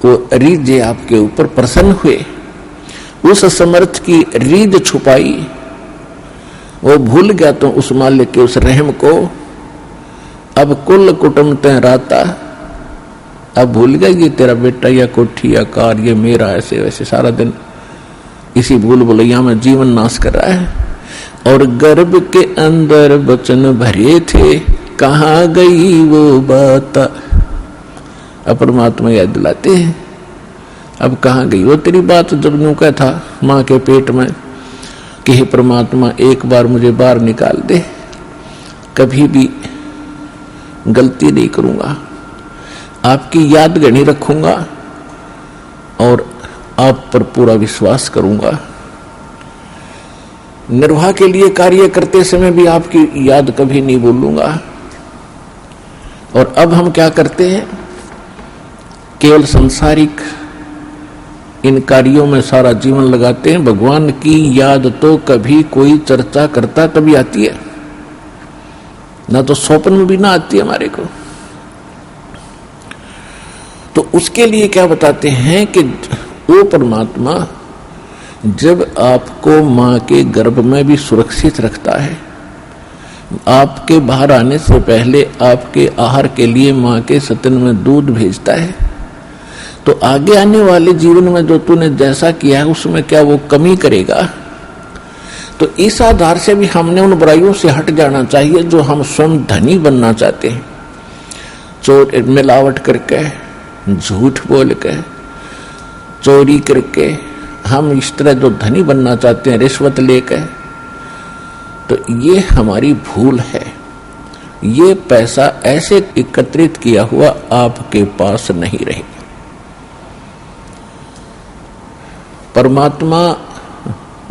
वो रीझ आपके ऊपर प्रसन्न हुए, उस समर्थ की रीद छुपाई, वो भूल गया तो उस मालिक के उस रहम को। अब कुल कुटुंब तहराता, अब भूल गया ये तेरा बेटा या कोठी या कार ये मेरा, ऐसे वैसे सारा दिन इसी भूल भुलैया में जीवन नाश कर रहा है। और गर्भ के अंदर वचन भरे थे, कहाँ गई वो बात। अब परमात्मा याद दिलाते हैं, अब कहाँ गई वो तेरी बात। जब यूं कहा था माँ के पेट में कि हे परमात्मा एक बार मुझे बाहर निकाल दे, कभी भी गलती नहीं करूंगा, आपकी याद गणी रखूंगा और आप पर पूरा विश्वास करूंगा। निर्वाह के लिए कार्य करते समय भी आपकी याद कभी नहीं भूलूंगा। और अब हम क्या करते हैं, केवल सांसारिक इन कार्यों में सारा जीवन लगाते हैं। भगवान की याद तो कभी कोई चर्चा करता तभी आती है, ना तो स्वप्न में भी ना आती है हमारे को। तो उसके लिए क्या बताते हैं कि वो परमात्मा जब आपको मां के गर्भ में भी सुरक्षित रखता है, आपके बाहर आने से पहले आपके आहार के लिए मां के स्तन में दूध भेजता है, तो आगे आने वाले जीवन में जो तूने जैसा किया है उसमें क्या वो कमी करेगा। तो इस आधार से भी हमने उन बुराइयों से हट जाना चाहिए जो हम स्वयं धनी बनना चाहते हैं। चोर मिलावट करके, झूठ बोल के, चोरी करके हम इस तरह जो धनी बनना चाहते हैं, रिश्वत लेके, तो ये हमारी भूल है। ये पैसा ऐसे एकत्रित किया हुआ आपके पास नहीं रहेगा। परमात्मा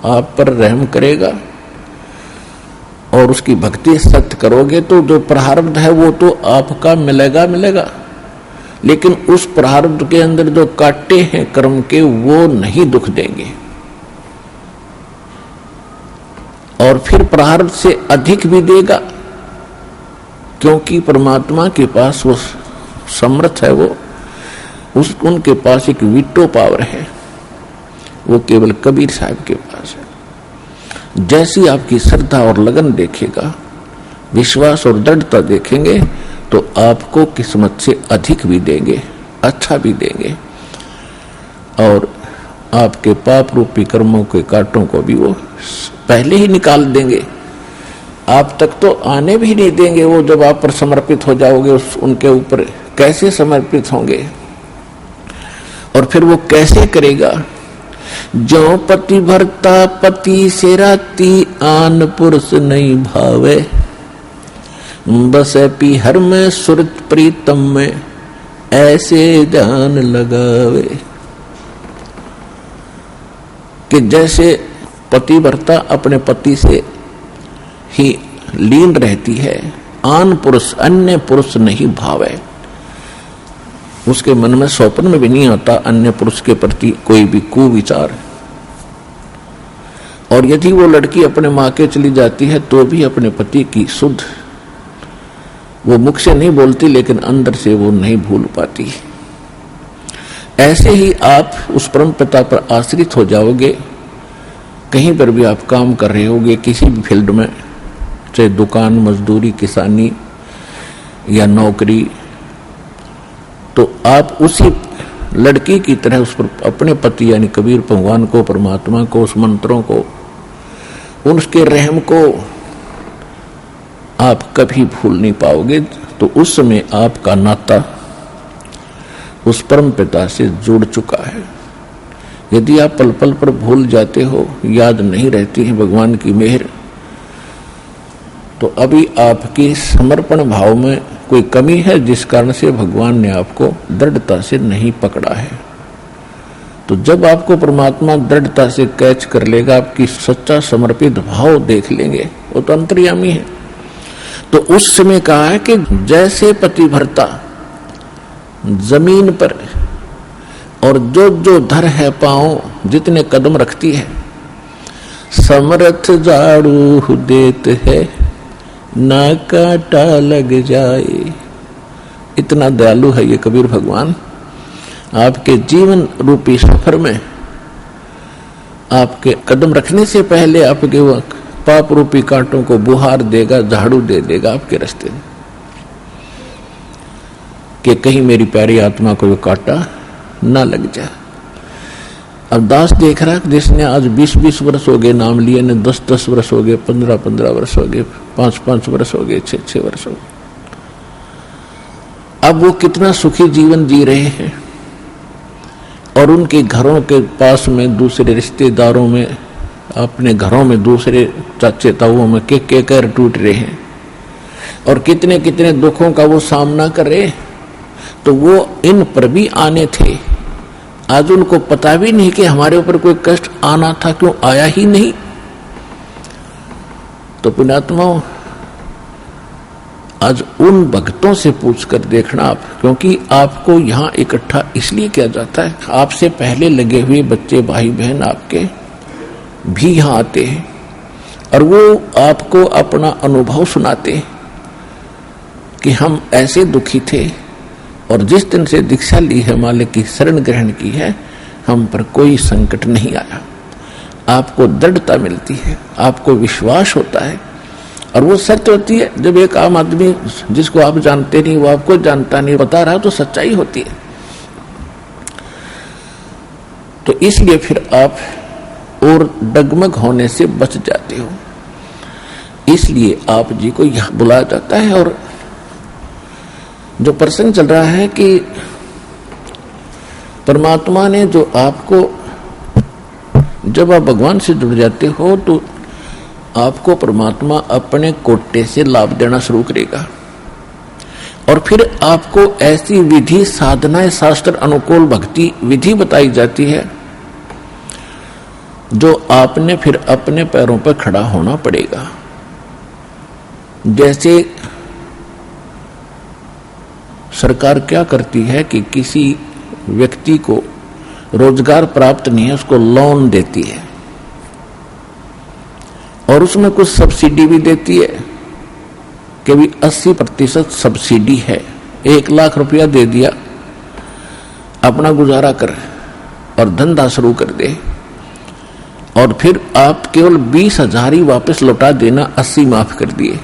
आप पर रहम करेगा और उसकी भक्ति सत्य करोगे तो जो प्रारब्ध है वो तो आपका मिलेगा मिलेगा, लेकिन उस प्रारब्ध के अंदर जो कांटे हैं कर्म के वो नहीं दुख देंगे। और फिर प्रारब्ध से अधिक भी देगा, क्योंकि परमात्मा के पास वो समर्थ है, वो उनके पास एक वीटो पावर है, वो केवल कबीर साहब के पास है। जैसी आपकी श्रद्धा और लगन देखेगा, विश्वास और दृढ़ता देखेंगे, तो आपको किस्मत से अधिक भी देंगे, अच्छा भी देंगे, और आपके पाप रूपी कर्मों के कांटों को भी वो पहले ही निकाल देंगे। आप तक तो आने भी नहीं देंगे। वो जब आप पर समर्पित हो जाओगे उनके ऊपर कैसे समर्पित होंगे, और फिर वो कैसे करेगा। जो पति भरता पति से राती, आन पुरुष नहीं भावे, बस पी हर में सुरत प्रीतम में, ऐसे ध्यान लगावे। कि जैसे पति भरता अपने पति से ही लीन रहती है, आन पुरुष अन्य पुरुष नहीं भावे, उसके मन में स्वप्न में भी नहीं आता अन्य पुरुष के प्रति कोई भी कुविचार। और यदि वो लड़की अपने माँ के चली जाती है तो भी अपने पति की शुद्ध, वो मुख से नहीं बोलती लेकिन अंदर से वो नहीं भूल पाती। ऐसे ही आप उस परम पिता पर आश्रित हो जाओगे। कहीं पर भी आप काम कर रहे होगे, किसी भी फील्ड में, चाहे दुकान, मजदूरी, किसानी या नौकरी, तो आप उसी लड़की की तरह उस पर अपने पति यानी कबीर भगवान को, परमात्मा को, उस मंत्रों को, उसके रहम को आप कभी भूल नहीं पाओगे। तो उस समय आपका नाता उस परम पिता से जुड़ चुका है। यदि आप पल पल पर भूल जाते हो, याद नहीं रहती है भगवान की मेहर, तो अभी आपकी समर्पण भाव में कोई कमी है, जिस कारण से भगवान ने आपको दृढ़ता से नहीं पकड़ा है। तो जब आपको परमात्मा दृढ़ता से कैच कर लेगा, आपकी सच्चा समर्पित भाव देख लेंगे, वो तो अंतर्यामी है। तो उस समय कहा है कि जैसे पति भरता जमीन पर, और जो जो धर है पांव, जितने कदम रखती है, समर्थ झाड़ू देत है, ना कांटा लग जाए। इतना दयालु है ये कबीर भगवान। आपके जीवन रूपी सफर में आपके कदम रखने से पहले आपके वो पाप रूपी कांटों को बुहार देगा, झाड़ू दे देगा आपके रास्ते में, कि कहीं मेरी प्यारी आत्मा को वो कांटा ना लग जाए। अब दास देख रहा है जिसने आज 20-20 वर्ष हो गए नाम लिए, ने 10-10 वर्ष हो गए, 15-15 वर्ष हो गए, 5-5 वर्ष हो गए, 6-6 वर्ष हो गए, अब वो कितना सुखी जीवन जी रहे हैं और उनके घरों के पास में दूसरे रिश्तेदारों में, अपने घरों में दूसरे चाचे ताऊओं में के कर टूट रहे हैं और कितने कितने दुखों का वो सामना कर रहे हैं। तो वो इन पर भी आने थे, आज उनको पता भी नहीं कि हमारे ऊपर कोई कष्ट आना था, क्यों आया ही नहीं। तो पुण्यात्माओं, आज उन भक्तों से पूछकर देखना आप, क्योंकि आपको यहाँ इकट्ठा इसलिए किया जाता है, आपसे पहले लगे हुए बच्चे भाई बहन आपके भी यहाँ आते हैं और वो आपको अपना अनुभव सुनाते हैं कि हम ऐसे दुखी थे और जिस दिन से दीक्षा ली है, मालिक की शरण ग्रहण की है, हम पर कोई संकट नहीं आया। आपको दृढ़ता मिलती है, आपको विश्वास होता है और वो सत्य होती है। जब एक आम आदमी जिसको आप जानते नहीं, वो आपको जानता नहीं, बता रहा तो सच्चाई होती है। तो इसलिए फिर आप और डगमग होने से बच जाते हो। इसलिए आप जी को यहां बुलाया जाता है। और जो प्रसंग चल रहा है कि परमात्मा ने जो आपको, जब आप भगवान से जुड़ जाते हो तो आपको परमात्मा अपने कोटे से लाभ देना शुरू करेगा और फिर आपको ऐसी विधि साधनाएं, शास्त्र अनुकूल भक्ति विधि बताई जाती है जो आपने फिर अपने पैरों पर खड़ा होना पड़ेगा। जैसे सरकार क्या करती है कि किसी व्यक्ति को रोजगार प्राप्त नहीं है, उसको लोन देती है और उसमें कुछ सब्सिडी भी देती है कि भी 80% सब्सिडी है। 1 लाख रुपया दे दिया, अपना गुजारा कर और धंधा शुरू कर दे और फिर आप केवल 20,000 ही वापस लौटा देना, 80 माफ कर दिए।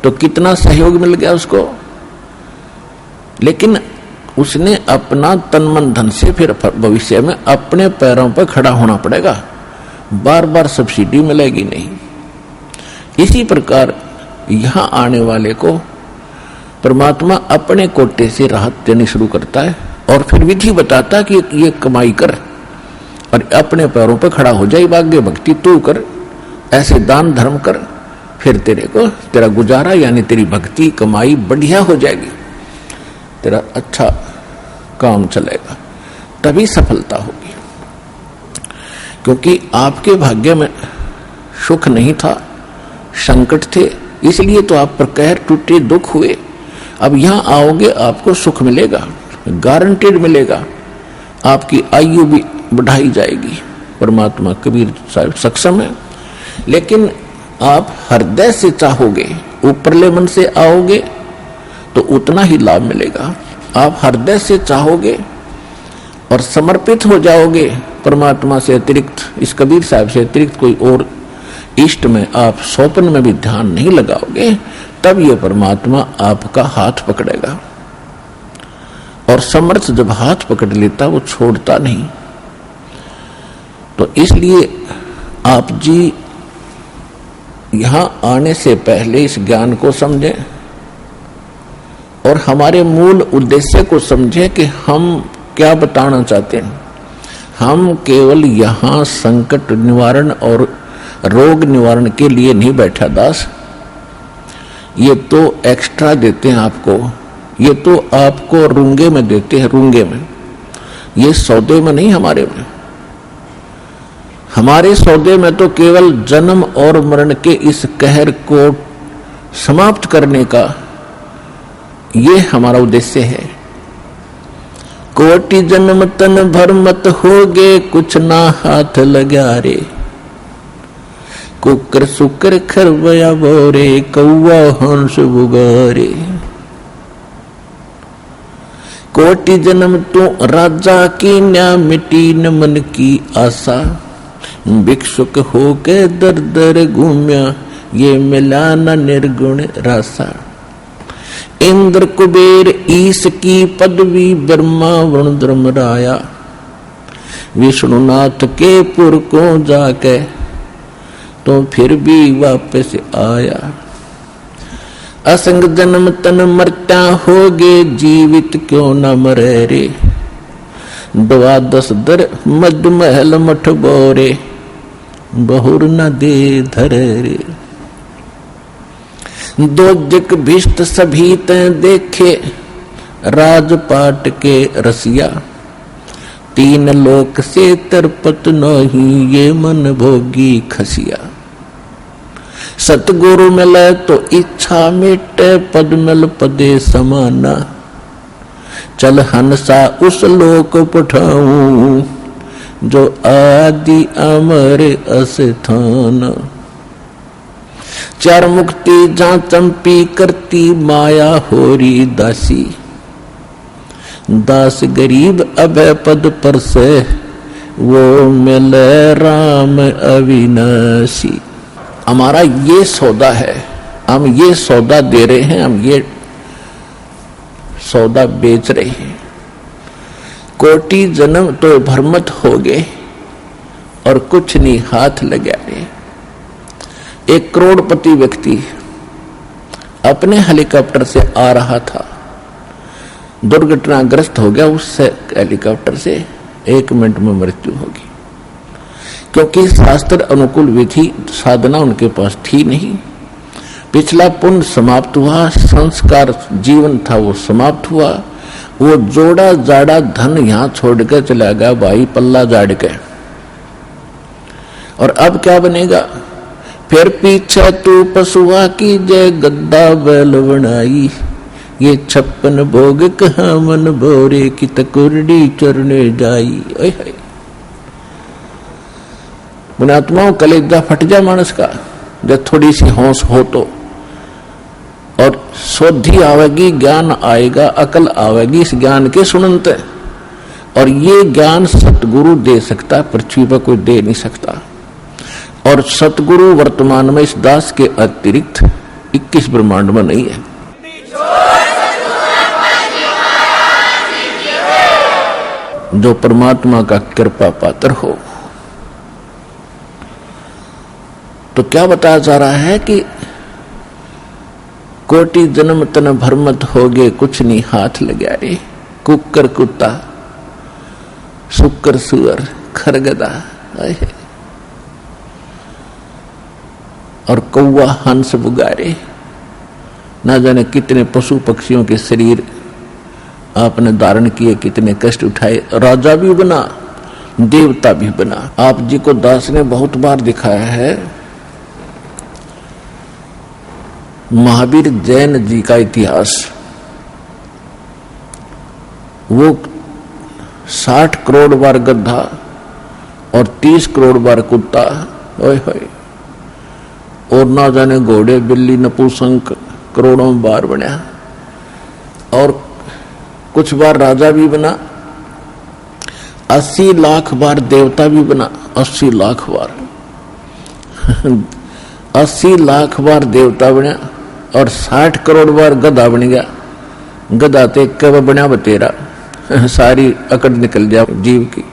तो कितना सहयोग मिल गया उसको। लेकिन उसने अपना तन मन धन से फिर भविष्य में अपने पैरों पर खड़ा होना पड़ेगा, बार बार सब्सिडी मिलेगी नहीं। इसी प्रकार यहां आने वाले को परमात्मा अपने कोटे से राहत देनी शुरू करता है और फिर विधि बताता कि ये कमाई कर और अपने पैरों पर खड़ा हो जाए, भाग्य भक्ति तू कर, ऐसे दान धर्म कर, फिर तेरे को तेरा गुजारा यानी तेरी भक्ति कमाई बढ़िया हो जाएगी, तेरा अच्छा काम चलेगा, तभी सफलता होगी। क्योंकि आपके भाग्य में सुख नहीं था, संकट थे, इसलिए तो आप पर कहर टूटे, दुख हुए। अब यहां आओगे आपको सुख मिलेगा, गारंटेड मिलेगा, आपकी आयु भी बढ़ाई जाएगी। परमात्मा कबीर साहब सक्षम है। लेकिन आप हृदय से चाहोगे, ऊपरले मन से आओगे तो उतना ही लाभ मिलेगा। आप हृदय से चाहोगे और समर्पित हो जाओगे परमात्मा से अतिरिक्त, इस कबीर साहब से अतिरिक्त कोई और इष्ट में आप स्वप्न में भी ध्यान नहीं लगाओगे, तब ये परमात्मा आपका हाथ पकड़ेगा। और समर्थ जब हाथ पकड़ लेता वो छोड़ता नहीं। तो इसलिए आप जी यहां आने से पहले इस ज्ञान को समझें और हमारे मूल उद्देश्य को समझें कि हम क्या बताना चाहते हैं। हम केवल यहाँ संकट निवारण और रोग निवारण के लिए नहीं बैठा दास, ये तो एक्स्ट्रा देते हैं आपको, ये तो आपको रूंगे में देते हैं, रूंगे में, ये सौदे में नहीं। हमारे सौदे में तो केवल जन्म और मरण के इस कहर को समाप्त करने का ये हमारा उद्देश्य है। कोटि जन्म तन भर मत होगे, कुछ ना हाथ लगा रे, कुकर सुकर खरवया बोरे, कौवा हंस बुगारे। कोटि जन्म तू राजा की न्या, मिटी न मन की आशा, भिक्षुक होके दर दर घूम्या, ये मिला न निर्गुण रासा। इंद्र कुबेर ईश की पदवी, ब्रह्मा वरुण धर्मराया, विष्णुनाथ के पुर को जाके तो फिर भी वापस आया। असंग जन्म तन मरता होगे, जीवित क्यों न मरे रे। द्वादश दर मद महल मठ बोरे, बहुर न दे धरे रे। दोजक भिष्ट सभी ते देखे, राजपाट के रसिया। तीन लोक से तरपत नहीं, ये मन भोगी खसिया। सतगुरु मिले तो इच्छा मिटे, पद मिल पदे समाना। चल हंसा उस लोक पठाऊं, जो आदि अमर अस्थान। चार मुक्ति जहाँ चंपी करती, माया होरी दासी। दास गरीब अभय पद पर से, वो मिले राम अविनाशी। हमारा ये सौदा है, हम ये सौदा दे रहे हैं, हम ये सौदा बेच रहे हैं। कोटि जन्म तो भ्रमत हो गए और कुछ नहीं हाथ लगा रहे। एक करोड़पति व्यक्ति अपने हेलीकॉप्टर से आ रहा था, दुर्घटनाग्रस्त हो गया। उससे हेलीकॉप्टर से 1 मिनट में मृत्यु होगी, क्योंकि शास्त्र अनुकूल विधि साधना उनके पास थी नहीं। पिछला पुण्य समाप्त हुआ, संस्कार जीवन था वो समाप्त हुआ। वो जोड़ा जाड़ा धन यहां छोड़ के चला गया, भाई पल्ला जाड़ के। और अब क्या बनेगा? फिर पीछे तू पशुआ की जय, गद्दा बैल बनाई। ये 56 भोग कहाँ मन भोरे, की तकुरडी चरने जाई। पुण्यात्माओं, कलेजा फट जाए मानस का जब थोड़ी सी होश हो तो। और शोधी आवेगी, ज्ञान आएगा, अकल आवेगी इस ज्ञान के सुनते। और ये ज्ञान सतगुरु दे सकता, पृथ्वी पर कोई दे नहीं सकता। और सतगुरु वर्तमान में इस दास के अतिरिक्त 21 ब्रह्मांड में नहीं है। जो परमात्मा का कृपा पात्र हो। तो क्या बताया जा रहा है कि कोटि जन्म तन भ्रमत हो गए, कुछ नहीं हाथ लगा रे। कुकर कुत्ता, सुकर सुअर, खरगदा और कौवा हंस बुगारे, ना जाने कितने पशु पक्षियों के शरीर आपने धारण किए, कितने कष्ट उठाए। राजा भी बना, देवता भी बना। आप जी को दास ने बहुत बार दिखाया है। महावीर जैन जी का इतिहास, वो 60 करोड़ बार गधा और 30 करोड़ बार कुत्ता, ओए होए, और ना जाने घोड़े बिल्ली नपुंसक करोड़ों बार बना। और कुछ बार राजा भी बना, 80 लाख बार देवता भी बना। 80 लाख बार 80 लाख बार देवता बना और 60 करोड़ बार गधा बन गया। गधा ते कब बना बतेरा, सारी अकड़ निकल जा जीव की।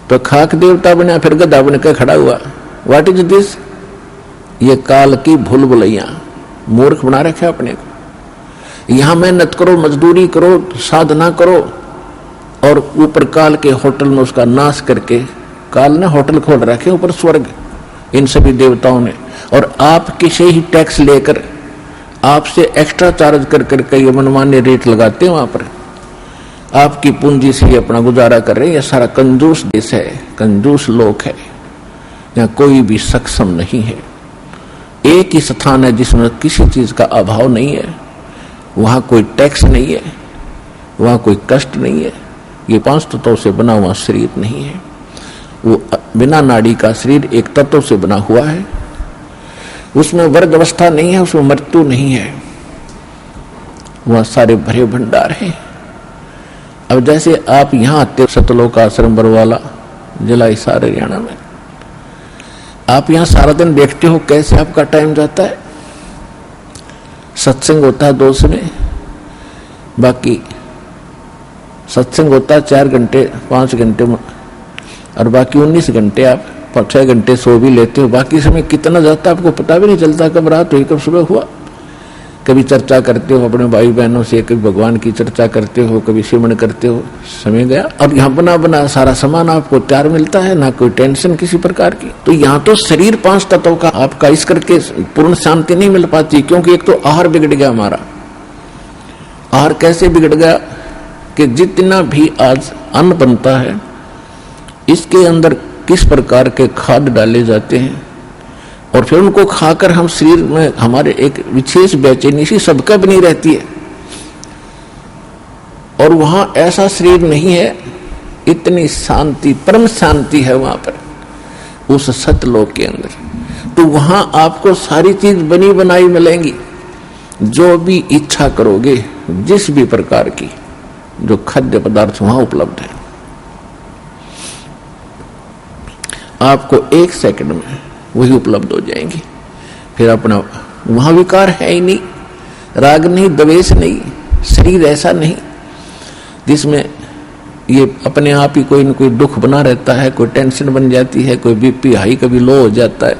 तो खाक देवता बना, फिर गधा बन के खड़ा हुआ। What is this? ये काल की भूल भुलैया, मूर्ख बना रखे अपने को। यहां मेहनत करो, मजदूरी करो, साधना करो, और ऊपर काल के होटल में उसका नाश करके, काल ने होटल खोल रखे ऊपर स्वर्ग इन सभी देवताओं ने। और आपके से ही टैक्स लेकर, आपसे एक्स्ट्रा चार्ज कर करके ये मनमान्य रेट लगाते हैं। वहां पर आपकी पूंजी से ही अपना गुजारा कर रहे हैं। यह सारा कंजूस देश है, कंजूस लोक है, यहाँ कोई भी सक्षम नहीं है। एक ही स्थान है जिसमें किसी चीज का अभाव नहीं है। वहां कोई टैक्स नहीं है, वहां कोई कष्ट नहीं है। ये 5 तत्वों से बना हुआ शरीर नहीं है। वो बिना नाड़ी का शरीर एक तत्व से बना हुआ है। उसमें वर्ग अवस्था नहीं है, उसमें मृत्यु नहीं है। वह सारे भरे भंडार हैं। अब जैसे आप यहाँ आते, सतलोक आश्रम बरवाला, जिला हिसार हरियाणा में, आप यहाँ सारा दिन देखते हो कैसे आपका टाइम जाता है। सत्संग होता है 2 समय, बाकी सत्संग होता है 4 घंटे 5 घंटे और बाकी 19 घंटे आप 6 घंटे सो भी लेते हो। बाकी समय कितना जाता है आपको पता भी नहीं चलता, कब रात हुई कब सुबह हुआ। कभी चर्चा करते हो अपने भाई बहनों से, कभी भगवान की चर्चा करते हो, कभी सिमरन करते हो, समय गया। और यहाँ बना बना सारा सामान आपको तैयार मिलता है, ना कोई टेंशन किसी प्रकार की। तो यहाँ तो शरीर 5 तत्वों का आपका इस करके पूर्ण शांति नहीं मिल पाती, क्योंकि एक तो आहार बिगड़ गया हमारा। आहार कैसे बिगड़ गया कि जितना भी आज अन्न बनता है इसके अंदर किस प्रकार के खाद डाले जाते हैं और फिर उनको खाकर हम शरीर में हमारे एक विशेष बेचैनी सी सबका बनी रहती है। और वहां ऐसा शरीर नहीं है, इतनी शांति परम शांति है वहां पर उस सतलोक के अंदर। तो वहां आपको सारी चीज बनी बनाई मिलेंगी, जो भी इच्छा करोगे जिस भी प्रकार की जो खाद्य पदार्थ वहां उपलब्ध है, आपको 1 सेकंड में वही उपलब्ध हो जाएंगी। फिर अपना वहां विकार है ही नहीं, राग नहीं, द्वेष नहीं, शरीर ऐसा नहीं जिसमें ये अपने आप ही कोई न कोई दुख बना रहता है, कोई टेंशन बन जाती है, कोई बीपी हाई कभी लो हो जाता है।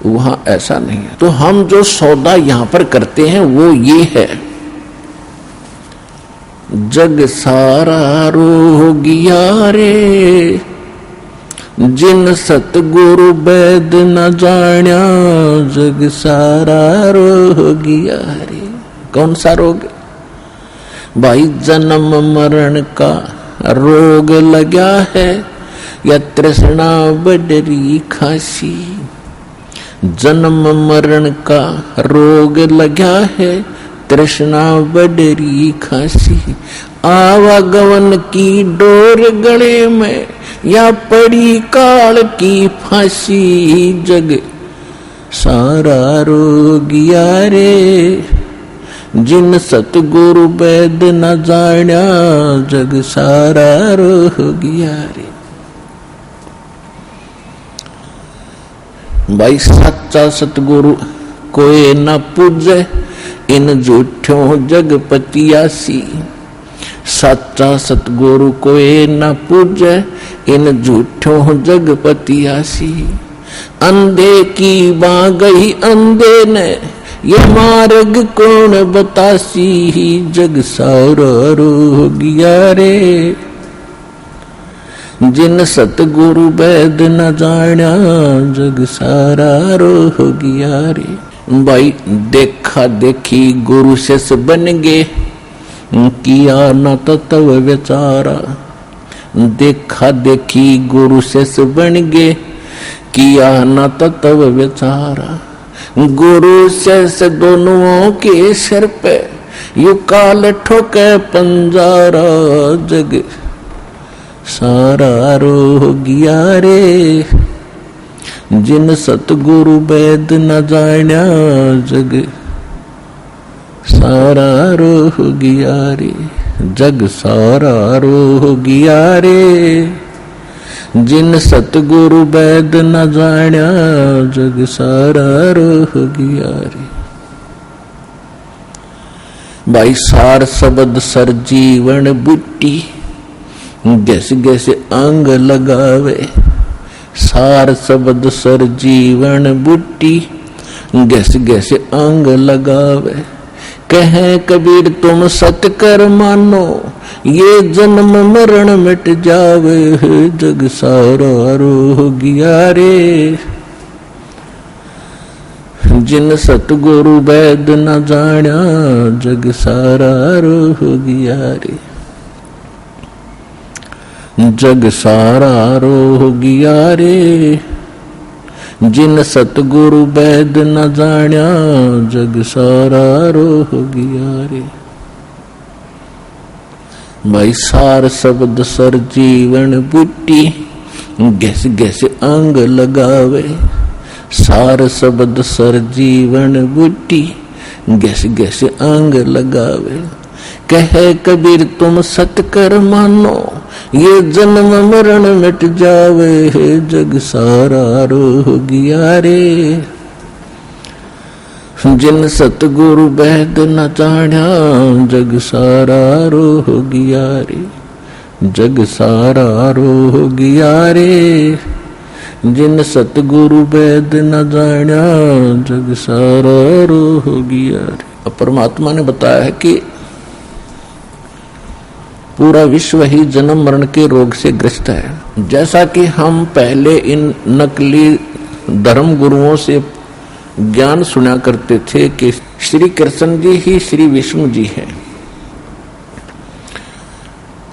वहां ऐसा नहीं है। तो हम जो सौदा यहां पर करते हैं वो ये है, जग सारा रोगिया रे जिन सतगुरु वैद न जान्या, जग सारा रोगिया रे। कौन सा रोग? भाई जन्म मरण का रोग लगा है या तृष्णा बडरी खासी। जन्म मरण का रोग लगा है, तृष्णा बडरी खासी। आवागमन की डोर गले में या पड़ी काल की फांसी, जग सारा रोगिया रे जिन सतगुरु वैद न जान्या, जग सारा रोगिया रे। भाई सच्चा सतगुरु कोई न पूजे, इन झूठों जगपतियासी। सच्चा सतगुरु कोई न पूजे, इन झूठों जगपतियासी। अंधे की बाँ गई अंधे ने, ये मार्ग कौन बतासी, जग सारा रोगिया रे जिन सतगुरु वैद न जान्या, जग सारा रोगिया रे। भाई देखा देखी गुरु शिष्य बन गे, किया न तत्व विचारा। देखा देखी गुरु शिष्य बन गे, किया न तत्व विचारा। गुरु शिष्य दोनों के सिर पे यू काल ठोके पंजारा, जग सारा रोगिया रे जिन सतगुरु वैद न जान्या, जग सारा रोगिया रे। जग सारा रोगिया रे जिन सतगुरु वैद न जान्या, जग सारा रोगिया रे। भाई सार शब्द सर जीवन बुट्टी, गैस गैस अंग लगावे। सार शब्द सर जीवन बुट्टी, गैस गैस अंग लगावे। कहे कबीर तुम सत्य कर मानो, ये जन्म मरण मिट जावे, जग सारा रोगिया रे जिन सतगुरु वैद न जान्या, जग सारा रोगिया रे। जग सारा रोगिया रे जिन सतगुरु वैद न जान्या, जग सारा रोगिया रे। भाई सार शब्द सर जीवन बुट्टी, गैस गैस अंग लगावे। सार शब्द सर जीवन बुट्टी, गैस गैस अंग लगावे। कहे कबीर तुम सत्य कर मानो, ये जन्म मरण मिट जावे, जग सारा रोगिया रे। जिन सतगुरु बैद न जाण्या, जग सारा रोगिया रे, जग सारा रोगिया रे। जिन सतगुरु बैद न जाण्या, जग सारा रोगिया रे। परमात्मा ने बताया है कि पूरा विश्व ही जन्म मरण के रोग से ग्रस्त है। जैसा कि हम पहले इन नकली धर्म गुरुओं से ज्ञान सुना करते थे कि श्री कृष्ण जी ही श्री विष्णु जी हैं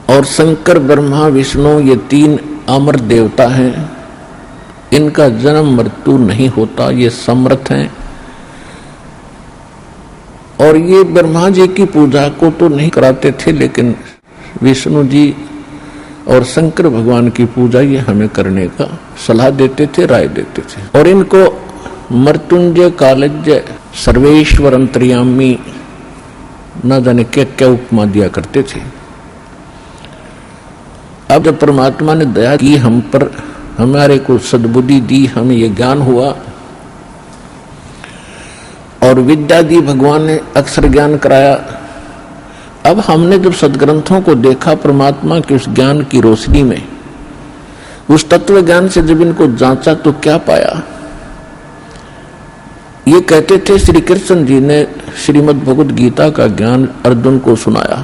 और शंकर ब्रह्मा विष्णु ये तीन अमर देवता हैं, इनका जन्म मृत्यु नहीं होता, ये समर्थ हैं। और ये ब्रह्मा जी की पूजा को तो नहीं कराते थे, लेकिन विष्णु जी और शंकर भगवान की पूजा ये हमें करने का सलाह देते थे, राय देते थे। और इनको मृत्युंजय, कालज्य, सर्वेश्वर, अंतर्यामी न जाने क्या क्या उपमा दिया करते थे। अब जब परमात्मा ने दया की हम पर, हमारे को सद्बुद्धि दी, हमें ये ज्ञान हुआ और विद्या दी, भगवान ने अक्षर ज्ञान कराया। अब हमने जब सदग्रंथों को देखा परमात्मा के उस ज्ञान की रोशनी में, उस तत्व ज्ञान से जब इनको जांचा तो क्या पाया? ये कहते थे श्री कृष्ण जी ने श्रीमद् भगवद गीता का ज्ञान अर्जुन को सुनाया,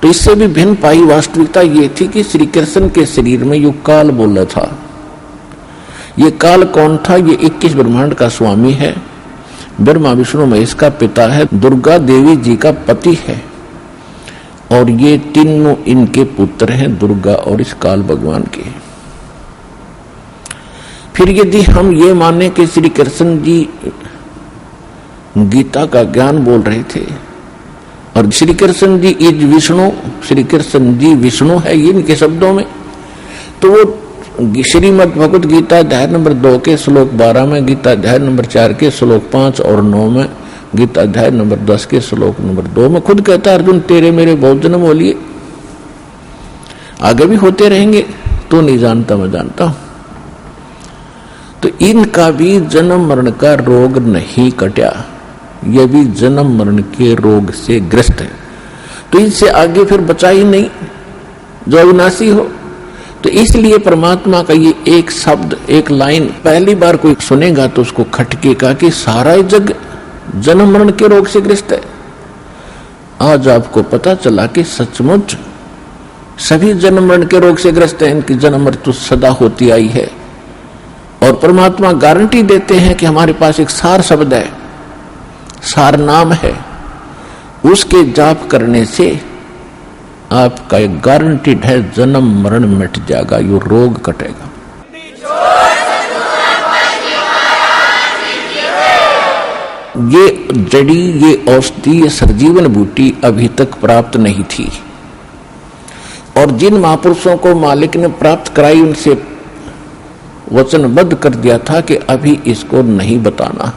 तो इससे भी भिन्न पाई वास्तविकता ये थी कि श्री कृष्ण के शरीर में यो काल बोला था। ये काल कौन था? ये 21 ब्रह्मांड का स्वामी है, ब्रह्मा विष्णु महेश का पिता है, दुर्गा देवी जी का पति है, और ये तीनों इनके पुत्र हैं, दुर्गा और इस काल भगवान के। फिर यदि हम ये माने कि श्री कृष्ण जी गीता का ज्ञान बोल रहे थे और श्री कृष्ण जी इज विष्णु, श्री कृष्ण जी विष्णु है ये इनके शब्दों में, तो वो श्रीमद् भगवद गीता अध्याय नंबर 2 के श्लोक 12 में, गीता अध्याय नंबर 4 के श्लोक 5 और 9 में, गीता अध्याय नंबर 10 के श्लोक नंबर 2 में खुद कहता है अर्जुन तेरे मेरे बहुत जन्म हो लिए, आगे भी होते रहेंगे, तो नहीं जानता मैं जानता हूं। तो इनका भी जन्म मरण का रोग नहीं कटा, ये भी जन्म मरण के रोग से ग्रस्त है, तो इनसे आगे फिर बचा ही नहीं जो अविनाशी हो। तो इसलिए परमात्मा का ये एक शब्द, एक लाइन पहली बार कोई सुनेगा तो उसको खटकेगा कि सारा जग जन्म मरण के रोग से ग्रस्त है। आज आपको पता चला कि सचमुच सभी जन्म मरण के रोग से ग्रस्त हैं, इनकी जन्म मृत्यु सदा होती आई है। और परमात्मा गारंटी देते हैं कि हमारे पास एक सार शब्द है, सार नाम है, उसके जाप करने से आपका एक गारंटीड है जन्म मरण मिट जाएगा, यो रोग कटेगा। ये जड़ी, ये औषधि, ये सर्जीवन बूटी अभी तक प्राप्त नहीं थी, और जिन महापुरुषों को मालिक ने प्राप्त कराई उनसे वचनबद्ध कर दिया था कि अभी इसको नहीं बताना,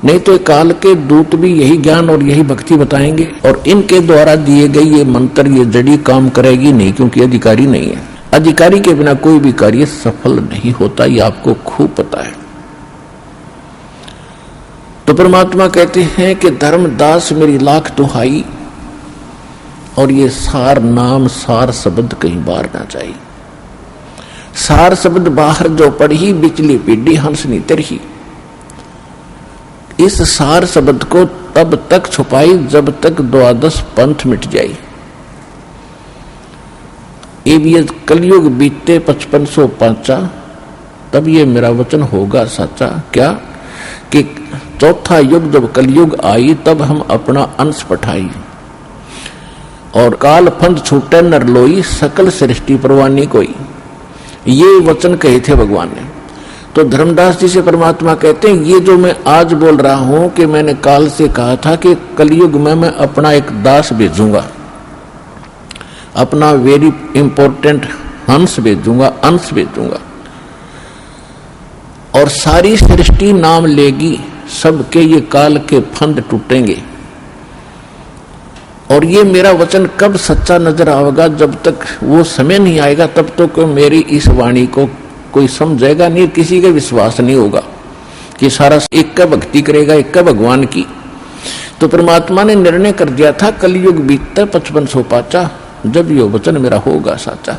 नहीं तो काल के दूत भी यही ज्ञान और यही भक्ति बताएंगे, और इनके द्वारा दिए गए ये मंत्र, ये जड़ी काम करेगी नहीं, क्योंकि अधिकारी नहीं है। अधिकारी के बिना कोई भी कार्य सफल नहीं होता, ये आपको खूब पता है। तो परमात्मा कहते हैं कि धर्मदास मेरी लाख दुहाई, और ये सार नाम, सार शब्द कहीं बाहर ना जाए। सार शब्द बाहर जो पढ़ी, बिचली पीढ़ी हंस नी तरही। इस सार शब्द को तब तक छुपाई जब तक 12 पंथ मिट जाए। ये कलयुग बीते 5505, तब ये मेरा वचन होगा सच्चा। क्या कि चौथा युग जब कलयुग आई, तब हम अपना अंश पठाई, और काल फंद छूटे नर लोई, सकल सृष्टि परवानी कोई। ये वचन कहे थे भगवान ने। तो धर्मदास जी से परमात्मा कहते हैं ये जो मैं आज बोल रहा हूं कि मैंने काल से कहा था कि कलयुग में मैं अपना एक दास भेजूंगा, अपना वेरी इंपॉर्टेंट हंस भेजूंगा, अंश भेजूंगा, और सारी सृष्टि नाम लेगी, सबके ये काल के फंद टूटेंगे, और ये मेरा वचन कब सच्चा नजर आएगा? जब तक वो समय नहीं आएगा तब तक तो मेरी इस वाणी को कोई समझेगा नहीं, किसी का विश्वास नहीं होगा कि सारा एक का भक्ति करेगा, एक का भगवान की। तो परमात्मा ने निर्णय कर दिया था कलयुग बीतता 5500 पाचा, जब यो वचन मेरा होगा साचा।